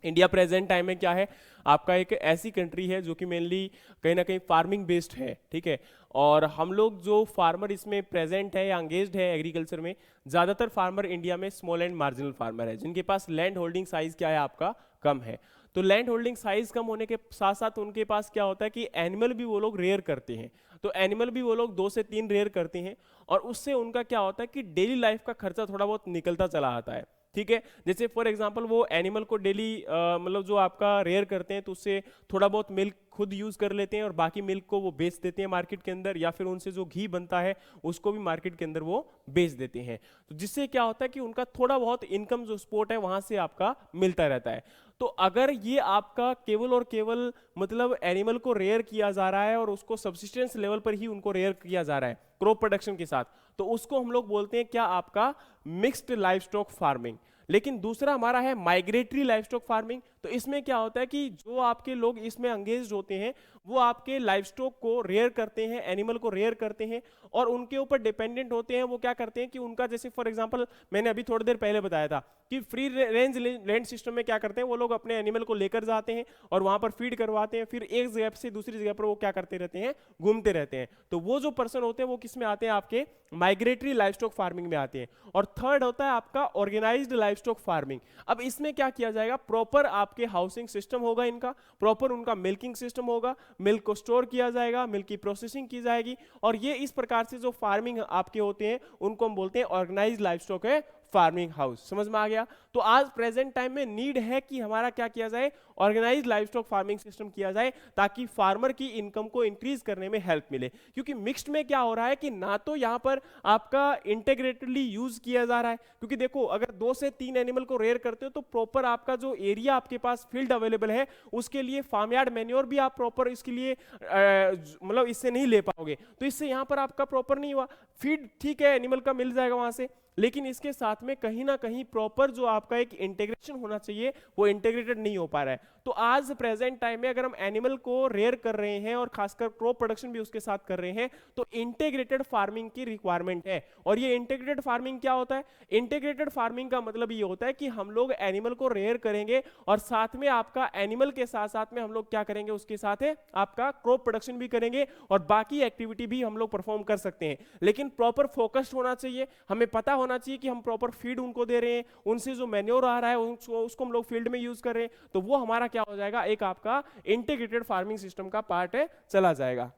इंडिया प्रेजेंट टाइम में क्या है, आपका एक ऐसी कंट्री है जो कि मेनली कहीं ना कहीं फार्मिंग बेस्ड है, ठीक है। और हम लोग जो फार्मर इसमें प्रेजेंट है या एंगेज्ड है एग्रीकल्चर में, ज़्यादातर फार्मर इंडिया में स्मॉल एंड मार्जिनल फार्मर है जिनके पास लैंड होल्डिंग साइज क्या है आपका कम है। तो लैंड होल्डिंग साइज कम होने के साथ साथ उनके पास क्या होता है कि एनिमल भी वो लोग रेयर करते हैं। तो एनिमल भी वो लोग 2 से 3 रेयर करते हैं और उससे उनका क्या होता है कि डेली लाइफ का खर्चा थोड़ा बहुत निकलता चला आता है, ठीक है। जैसे फॉर एग्जांपल वो एनिमल को डेली मतलब जो आपका रेयर करते हैं तो उससे थोड़ा बहुत मिल्क खुद यूज कर लेते हैं और बाकी मिल्क को वो बेच देते हैं मार्केट के अंदर, या फिर उनसे जो घी बनता है उसको भी मार्केट के अंदर वो बेच देते हैं। तो जिससे क्या होता है कि उनका थोड़ा बहुत इनकम जो स्पोर्ट है वहां से आपका मिलता रहता है। तो अगर ये आपका केवल और केवल मतलब एनिमल को रेयर किया जा रहा है और उसको सब्सिस्टेंस लेवल पर ही उनको रेयर किया जा रहा है क्रॉप प्रोडक्शन के साथ, तो उसको हम लोग बोलते हैं क्या, आपका मिक्स्ड लाइवस्टॉक फार्मिंग। लेकिन दूसरा हमारा है माइग्रेटरी लाइवस्टॉक फार्मिंग। तो इसमें क्या होता है कि जो आपके लोग इसमें एंगेज होते हैं वो आपके लाइवस्टॉक को रेयर करते हैं, एनिमल को रेयर करते हैं और उनके ऊपर डिपेंडेंट होते हैं। वो क्या करते हैं कि उनका जैसे फॉर एग्जांपल मैंने अभी थोड़ी देर पहले बताया था कि फ्री रेंज लैंड सिस्टम में क्या करते हैं, वो लोग अपने एनिमल को लेकर जाते हैं और वहां पर फीड करवाते हैं, फिर एक जगह से दूसरी जगह पर वो क्या करते रहते हैं, घूमते रहते हैं। तो वो जो पर्सन होते हैं वो किस में आते हैं, आपके माइग्रेटरी लाइवस्टॉक फार्मिंग में आते हैं। और थर्ड होता है आपका ऑर्गेनाइज्ड लाइवस्टॉक फार्मिंग। अब इसमें क्या किया जाएगा, प्रॉपर आपके हाउसिंग सिस्टम होगा, इनका प्रॉपर उनका मिल्किंग सिस्टम होगा, मिल्क को स्टोर किया जाएगा, मिल्क की प्रोसेसिंग की जाएगी, और ये इस प्रकार से जो फार्मिंग आपके होते हैं उनको हम बोलते हैं ऑर्गेनाइज्ड लाइवस्टॉक है फार्मिंग हाउस। समझ में आ गया। तो आज प्रेजेंट टाइम में नीड है कि हमारा क्या किया जाए, ऑर्गेनाइज्ड लाइवस्टॉक फार्मिंग सिस्टम किया जाए ताकि फार्मर की इनकम को इंक्रीज करने में हेल्प मिले। क्योंकि मिक्स्ड में क्या हो रहा है कि ना तो यहां पर आपका इंटीग्रेटेडली यूज किया जा रहा है, क्योंकि देखो अगर 2 से 3 एनिमल को रेयर करते हो तो प्रॉपर आपका जो एरिया आपके पास फील्ड अवेलेबल है उसके लिए फार्मयार्ड मैन्योर भी आप प्रॉपर इसके लिए मतलब इससे नहीं ले पाओगे। तो इससे यहां पर आपका प्रॉपर नहीं हुआ। फीड ठीक है एनिमल का मिल जाएगा वहां से, लेकिन इसके साथ में कहीं ना कहीं प्रॉपर जो आपका एक इंटीग्रेशन होना चाहिए वो इंटीग्रेटेड नहीं हो पा रहा है। तो आज प्रेजेंट टाइम में अगर हम एनिमल को रेयर कर रहे हैं और खासकर क्रॉप प्रोडक्शन भी उसके साथ कर रहे हैं तो इंटीग्रेटेड फार्मिंग की रिक्वायरमेंट है। और ये इंटीग्रेटेड फार्मिंग क्या होता है, इंटीग्रेटेड फार्मिंग का मतलब ये होता है कि हम लोग एनिमल को रेयर करेंगे और साथ में आपका एनिमल के साथ साथ में हम लोग क्या करेंगे, उसके साथ है आपका क्रॉप प्रोडक्शन भी करेंगे और बाकी एक्टिविटी भी हम लोग परफॉर्म कर सकते हैं। लेकिन प्रॉपर फोकस्ड होना चाहिए, हमें पता होना चाहिए कि हम प्रॉपर फीड उनको दे रहे हैं, उनसे जो मैन्योर आ रहा है उसको हम लोग फील्ड में यूज कर रहे हैं, तो वो हमारा क्या हो जाएगा, एक आपका इंटीग्रेटेड फार्मिंग सिस्टम का पार्ट है चला जाएगा।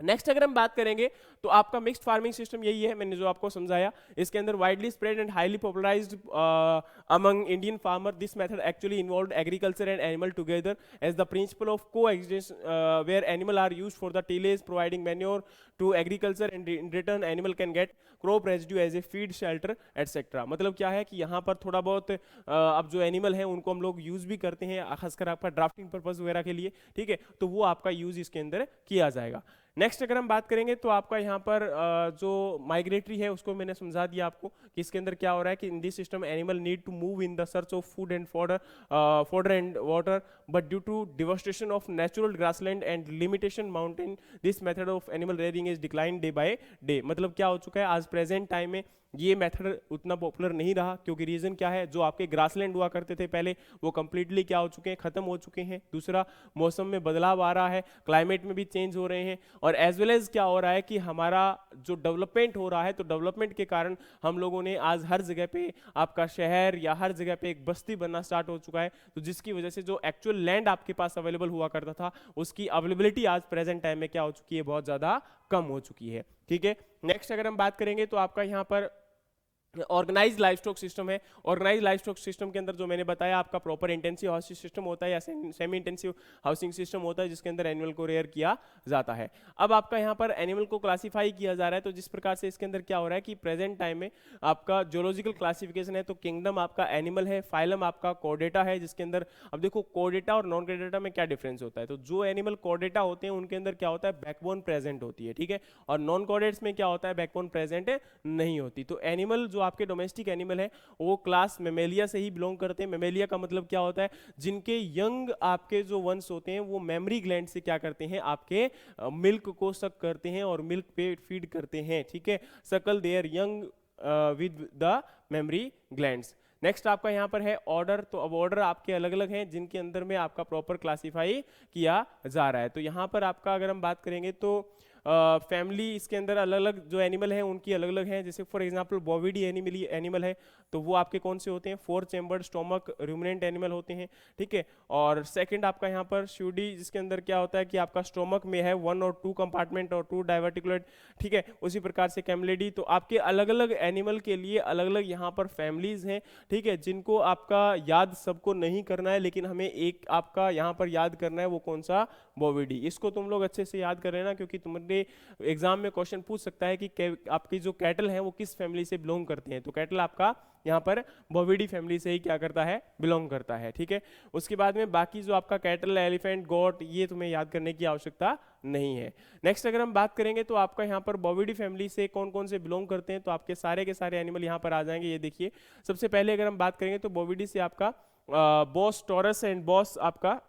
नेक्स्ट अगर हम बात करेंगे तो आपका मिक्स्ड फार्मिंग सिस्टम यही है, मैंने जो आपको समझाया। इसके अंदर widely spread and highly popularized among Indian farmer, this method actually involve agriculture and animal together as the principle of coexistence where animal are used for the tillage providing manure to agriculture and in return animal can get crop residue as a feed shelter etcetera. मतलब क्या है कि यहाँ पर थोड़ा बहुत अब जो एनिमल है उनको हम लोग यूज भी करते हैं, खासकर आपका ड्राफ्टिंग पर्पज वगैरह के लिए, ठीक है, तो वो आपका यूज इसके अंदर किया जाएगा। नेक्स्ट अगर हम बात करेंगे तो आपका यहाँ पर जो माइग्रेटरी है उसको मैंने समझा दिया आपको कि इसके अंदर क्या हो रहा है कि in this system animal need to move in the search of food and fodder and water, but due to devastation of natural grassland and limitation mountain this method of animal rearing is decline day by day. मतलब क्या हो चुका है, आज present time में ये method उतना popular नहीं रहा, क्योंकि रीजन क्या है, जो आपके ग्रासलैंड हुआ करते थे पहले वो कंप्लीटली क्या हो चुके हैं, खत्म हो चुके हैं। दूसरा, मौसम में बदलाव आ रहा है, क्लाइमेट में भी चेंज हो रहे हैं, और एज वेल एज क्या हो रहा है कि हमारा जो डेवलपमेंट हो रहा है, तो डेवलपमेंट के कारण हम लोगों ने आज हर जगह पे आपका शहर या हर जगह पे एक बस्ती बनना स्टार्ट हो चुका है, तो जिसकी वजह से जो एक्चुअल लैंड आपके पास अवेलेबल हुआ करता था उसकी अवेलेबिलिटी आज प्रेजेंट टाइम में क्या हो चुकी है, बहुत ज्यादा कम हो चुकी है। ठीक है, नेक्स्ट अगर हम बात करेंगे तो आपका यहाँ पर ऑर्गेनाइज लाइफ स्टॉक सिस्टम है। ऑर्गेनाइज लाइफ स्टॉक सिस्टम के अंदर जो मैंने बताया आपका प्रॉपर इंटेंसिव हाउसिंग सिस्टम होता है या सेमी इंटेंसिव हाउसिंग सिस्टम होता है, जिसके अंदर एनिमल को रेयर किया जाता है। अब आपका यहाँ पर एनिमल को क्लासीफाई किया जा रहा है, तो जिस प्रकार से इसके अंदर क्या हो रहा है कि प्रेजेंट टाइम में आपका जोलॉजिकल क्लासिफिकेशन है, तो किंगडम आपका एनिमल है, फाइलम आपका कॉर्डेटा है, जिसके अंदर अब देखो कॉर्डेटा और नॉन कॉर्डेटा में क्या डिफरेंस होता है। तो जो एनिमल कॉर्डेटा होते हैं उनके अंदर क्या होता है, बैकबोन प्रेजेंट होती है, ठीक है, और नॉन कॉर्डेट्स में क्या होता है, बैकबोन प्रेजेंट नहीं होती। तो एनिमल जो आपके डोमेस्टिक एनिमल है वो क्लास मेमेलिया से ही बिलोंग करते हैं। मेमेलिया का मतलब क्या होता है, जिनके यंग आपके जो वंश होते हैं वो मेमरी ग्लैंड से क्या करते हैं, आपके मिल्क को सक करते हैं और मिल्क पे फीड करते हैं, ठीक है, सकल there young with the mammary glands. Next आपका यहाँ पर है ऑर्डर, तो अब ऑर्डर आपके अलग अलग हैं जिनके अंदर में आपका प्रॉपर क्लासिफाई किया जा रहा है। तो यहाँ पर आपका अगर हम बात करेंगे तो फैमिली इसके अंदर अलग अलग जो एनिमल हैं उनकी अलग अलग हैं। जैसे फॉर एग्जांपल बोविडी एनिमल है, तो वो आपके कौन से होते हैं, 4 चैम्बर्ड स्टोमक रूमिनेंट एनिमल होते हैं, ठीक है। और सेकंड आपका यहाँ पर श्यूडी, जिसके अंदर क्या होता है कि आपका स्टोमक में है 1 और 2 कंपार्टमेंट और 2 डाइवर्टिकुलेट, ठीक है। उसी प्रकार से कैमलेडी, तो आपके अलग अलग एनिमल के लिए अलग अलग यहाँ पर फैमिलीज हैं, ठीक है, जिनको आपका याद सबको नहीं करना है, लेकिन हमें एक आपका यहाँ पर याद करना है, वो कौन सा, बोविडी। इसको तुम लोग अच्छे से याद कर लेना, क्योंकि तुम्हारे एग्जाम में क्वेश्चन पूछ सकता है कि आपकी जो कैटल है वो किस फैमिली से बिलोंग करते हैं। तो कैटल आपका यहाँ पर बोविडी फैमिली से ही क्या करता है, बिलोंग करता है, ठीक है। उसके बाद में बाकी जो आपका कैटल, एलिफेंट, गोट, ये तुम्हें याद करने की आवश्यकता नहीं है। नेक्स्ट अगर हम बात करेंगे तो आपका यहाँ पर बोविडी फैमिली से कौन कौन से बिलोंग करते हैं, तो आपके सारे के सारे एनिमल यहाँ पर आ जाएंगे। ये देखिए, सबसे पहले अगर हम बात करेंगे तो बोविडी से आपका बोस टॉरस एंड बोस आपका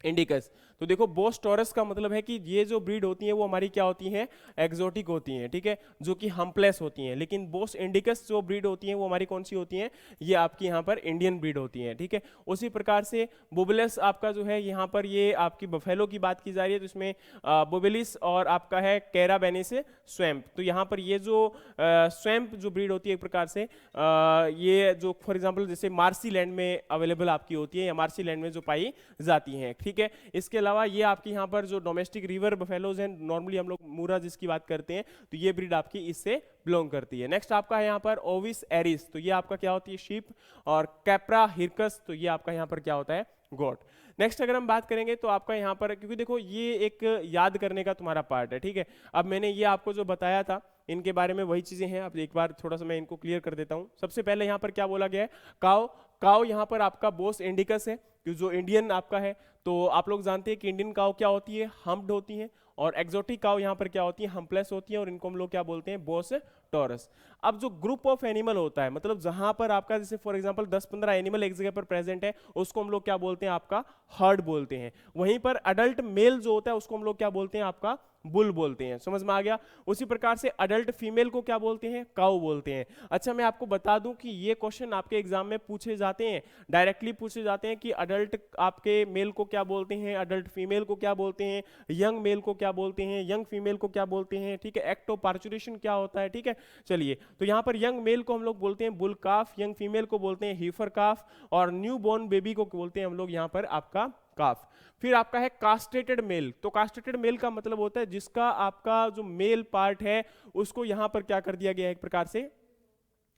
इंडिकस। तो देखो बोस टॉरस का मतलब है कि ये जो ब्रीड होती है वो हमारी क्या होती हैं, एग्जोटिक होती हैं, ठीक है, जो कि हम्पलेस होती हैं। लेकिन बोस इंडिकस जो ब्रीड होती हैं वो हमारी कौन सी होती हैं, ये आपकी यहाँ पर इंडियन ब्रीड होती हैं, ठीक है। उसी प्रकार से बुबेलिस आपका जो है यहाँ पर ये आपकी बफेलो की बात की जा रही है, तो इसमें बुबेलिस और आपका है कैराबेनिस स्वैम्प। तो यहाँ पर ये जो स्वैम्प जो ब्रीड होती है एक प्रकार से ये जो फॉर एग्जाम्पल जैसे मार्सी लैंड में अवेलेबल आपकी होती है या मार्सी लैंड में जो पाई जाती हैं, ठीक है। इसके अलावा ये आपकी यहाँ पर जो डोमेस्टिक रिवर बफेलोज हैं, नॉर्मली हम लोग मूरा जिसकी बात करते हैं, तो ये ब्रीड आपकी इससे बिलोंग करती है। नेक्स्ट आपका है यहाँ पर ओविस एरिस, तो ये आपका क्या होती है, शीप। और कैप्रा हिरकस, तो ये आपका यहाँ पर क्या होता है, गोट। नेक्स्ट अगर हम बात करेंगे तो आपका यहाँ पर, क्योंकि देखो ये एक याद करने का तुम्हारा पार्ट है, ठीक है। अब मैंने ये आपको जो बताया था इनके बारे में वही चीजें हैं, अब एक बार थोड़ा सा मैं इनको क्लियर कर देता हूं। सबसे पहले यहाँ पर क्या बोला गया है, काव। काव यहाँ पर आपका बोस इंडिकस है, जो इंडियन आपका है। तो आप लोग जानते हैं कि इंडियन काव क्या होती है, हम्प्ड होती है, और एक्सोटिक काव यहाँ पर क्या होती है, हम्पलेस होती है, और इनको हम लोग क्या बोलते हैं, बोस टॉरस। अब जो ग्रुप ऑफ एनिमल होता है, मतलब जहां पर आपका जैसे फॉर एग्जांपल 10-15 एनिमल एक जगह पर प्रेजेंट है, उसको हम लोग क्या बोलते हैं, आपका हर्ड बोलते हैं। वहीं पर अडल्ट मेल जो होता है उसको हम लोग क्या बोलते हैं, आपका बुल बोलते हैं। समझ में आ गया। उसी प्रकार से अडल्ट फीमेल को क्या बोलते हैं, काउ बोलते हैं। अच्छा, मैं आपको बता दूं कि ये क्वेश्चन आपके एग्जाम में पूछे जाते हैं, डायरेक्टली पूछे जाते हैं कि अडल्ट आपके मेल को क्या बोलते हैं, अडल्ट फीमेल को क्या बोलते हैं, यंग मेल को क्या बोलते हैं, यंग फीमेल को क्या बोलते हैं, ठीक है, एक्ट ऑफ पार्चुरेशन क्या होता है, ठीक है। चलिए, तो यहाँ पर यंग मेल को हम लोग बोलते हैं बुल काफ, यंग फीमेल को बोलते हैं हीफर काफ, और न्यू बॉर्न बेबी को बोलते हैं हम लोग यहाँ पर आपका काफ। फिर आपका है कास्ट्रेटेड मेल। तो कास्ट्रेटेड मेल का मतलब होता है जिसका आपका जो मेल पार्ट है उसको यहां पर क्या कर दिया गया है, एक प्रकार से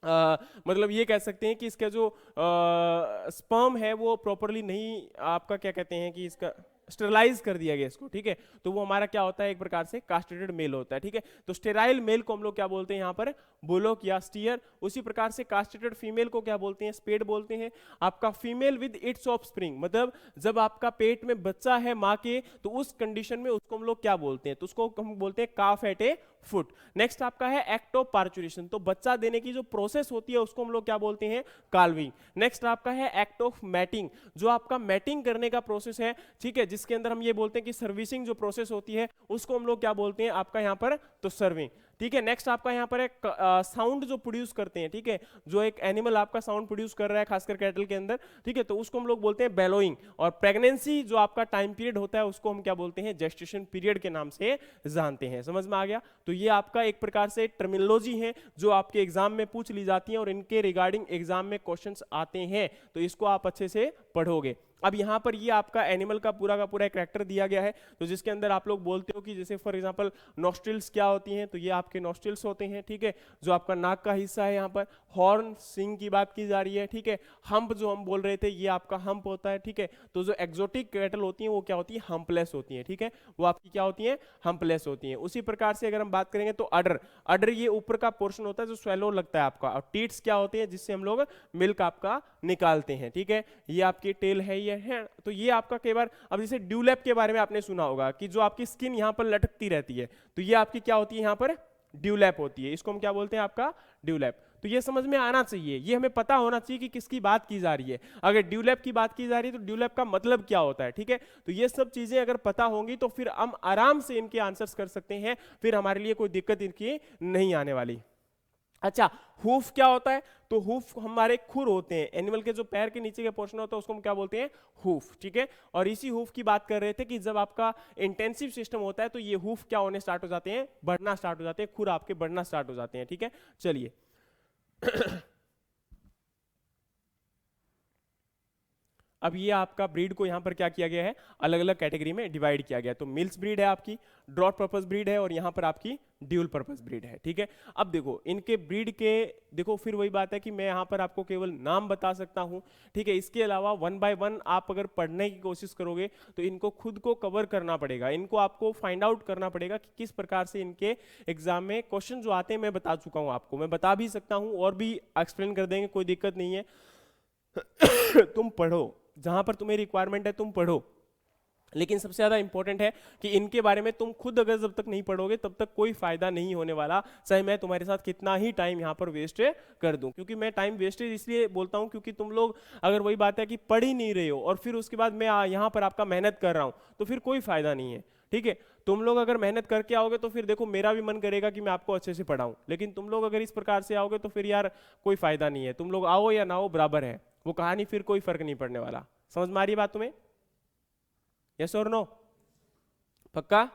मतलब ये कह सकते हैं कि इसका जो स्पर्म है वो प्रॉपरली नहीं, आपका क्या कहते हैं कि इसका स्टेरलाइज कर दिया गया इसको, ठीक है। तो वो हमारा क्या होता है, एक प्रकार से कास्ट्रेटेड मेल होता है, ठीक है। तो स्टेराइल मेल को हम लोग क्या बोलते हैं यहाँ पर, बुलोक या स्टीयर। उसी प्रकार से कास्ट्रेटेड फीमेल को क्या बोलते हैं, स्पेड बोलते हैं। आपका फीमेल विद इट्स ऑफस्प्रिंग, मतलब जब आपका पेट में बच्चा है माँ के, तो उस कंडीशन में उसको हम लोग क्या बोलते हैं, तो उसको हम बोलते हैं काफ एट ए फुट। नेक्स्ट आपका है एक्ट ऑफ पार्चुरेशन, तो बच्चा देने की जो प्रोसेस होती है उसको हम लोग क्या बोलते हैं, काल्विंग। नेक्स्ट आपका है एक्ट ऑफ मैटिंग, जो आपका मैटिंग करने का प्रोसेस है, ठीक है, जिसके अंदर हम ये बोलते हैं कि सर्विसिंग जो प्रोसेस होती है उसको हम लोग क्या बोलते हैं आपका यहाँ पर, तो सर्विंग, ठीक है। नेक्स्ट आपका यहाँ पर एक साउंड जो प्रोड्यूस करते हैं, ठीक है, जो एक एनिमल आपका साउंड प्रोड्यूस कर रहा है खासकर कैटल के अंदर, ठीक है, तो उसको हम लोग बोलते हैं बेलोइंग। और प्रेगनेंसी जो आपका टाइम पीरियड होता है उसको हम क्या बोलते हैं, जेस्टेशन पीरियड के नाम से जानते हैं। समझ में आ गया? तो ये आपका एक प्रकार से टर्मिनोलॉजी है जो आपके एग्जाम में पूछ ली जाती है और इनके रिगार्डिंग एग्जाम में क्वेश्चंस आते हैं, तो इसको आप अच्छे से पढ़ोगे। अब यहाँ पर ये आपका एनिमल का पूरा एक कैरेक्टर दिया गया है, तो जिसके अंदर आप लोग बोलते हो कि जैसे फॉर एग्जांपल नॉस्ट्रिल्स क्या होती हैं, तो ये आपके नॉस्ट्रिल्स होते हैं, ठीक है, जो आपका नाक का हिस्सा है। यहाँ पर हॉर्न, सिंग की बात की जा रही है, ठीक है। हम्प जो हम बोल रहे थे ये आपका हम्प होता है, ठीक है। तो जो एक्सोटिक कैटल होती हैं वो क्या होती है, हम्पलेस होती है, ठीक है, वो आपकी क्या होती है, हम्पलेस होती है। उसी प्रकार से अगर हम बात करेंगे तो अडर ये ऊपर का पोर्शन होता है जो स्वेलो लगता है आपका, और टीट्स क्या होते हैं जिससे हम लोग मिल्क आपका निकालते हैं, ठीक है। ये आपकी टेल है, ये है। तो ये आपका कई बार, अब जैसे ड्यूलैप के बारे में आपने सुना होगा कि जो आपकी स्किन यहां पर लटकती रहती है, तो ये आपकी क्या होती है, यहां पर ड्यूलैप होती है, इसको हम क्या बोलते हैं, आपका ड्यूलैप। तो ये समझ में आना चाहिए, ये हमें पता होना चाहिए कि किसकी बात की जा रही है। अगर ड्यूलैप की बात की जा रही है तो ड्यूलैप का मतलब क्या होता है, ठीक है। तो ये सब चीजें अगर पता होंगी तो फिर हम आराम से इनके आंसर्स कर सकते हैं, फिर हमारे लिए कोई दिक्कत इनकी नहीं आने वाली। अच्छा, हूफ क्या होता है, तो हूफ हमारे खुर होते हैं, एनिमल के जो पैर के नीचे का पोर्शन होता है उसको हम क्या बोलते हैं, हूफ, ठीक है। और इसी हूफ की बात कर रहे थे कि जब आपका इंटेंसिव सिस्टम होता है तो ये हूफ क्या होने स्टार्ट हो जाते हैं, बढ़ना स्टार्ट हो जाते हैं, खुर आपके बढ़ना स्टार्ट हो जाते हैं, ठीक है। चलिए अब ये आपका ब्रीड को यहाँ पर क्या किया गया है, अलग अलग कैटेगरी में डिवाइड किया गया है। तो मिल्स ब्रीड है आपकी, ड्रॉट पर्पस ब्रीड है, और यहाँ पर आपकी ड्यूल पर्पस ब्रीड है, ठीक है। अब देखो इनके ब्रीड के, देखो फिर वही बात है कि मैं यहाँ पर आपको केवल नाम बता सकता हूँ, ठीक है। इसके अलावा 1 बाय 1 आप अगर पढ़ने की कोशिश करोगे तो इनको खुद को कवर करना पड़ेगा, इनको आपको फाइंड आउट करना पड़ेगा कि किस प्रकार से इनके एग्जाम में क्वेश्चन जो आते हैं। मैं बता चुका हूँ आपको, मैं बता भी सकता हूँ और भी एक्सप्लेन कर देंगे, कोई दिक्कत नहीं है। तुम पढ़ो, जहां पर तुम्हें रिक्वायरमेंट है तुम पढ़ो, लेकिन सबसे ज्यादा इंपॉर्टेंट है कि इनके बारे में तुम खुद अगर जब तक नहीं पढ़ोगे तब तक कोई फायदा नहीं होने वाला, चाहे मैं तुम्हारे साथ कितना ही टाइम यहाँ पर वेस्ट कर दूं। क्योंकि मैं टाइम वेस्टेज इसलिए बोलता हूँ क्योंकि तुम लोग अगर वही बात है कि पढ़ ही नहीं रहे हो और फिर उसके बाद मैं यहाँ पर आपका मेहनत कर रहा हूँ तो फिर कोई फायदा नहीं है, ठीक है। तुम लोग अगर मेहनत करके आओगे तो फिर देखो मेरा भी मन करेगा कि मैं आपको अच्छे से पढ़ाऊं, लेकिन तुम लोग अगर इस प्रकार से आओगे तो फिर यार कोई फायदा नहीं है। तुम लोग आओ या ना आओ बराबर है, वो कहानी, फिर कोई फर्क नहीं पड़ने वाला। समझ में आ रही बात तुम्हें? यस और नो? पक्का?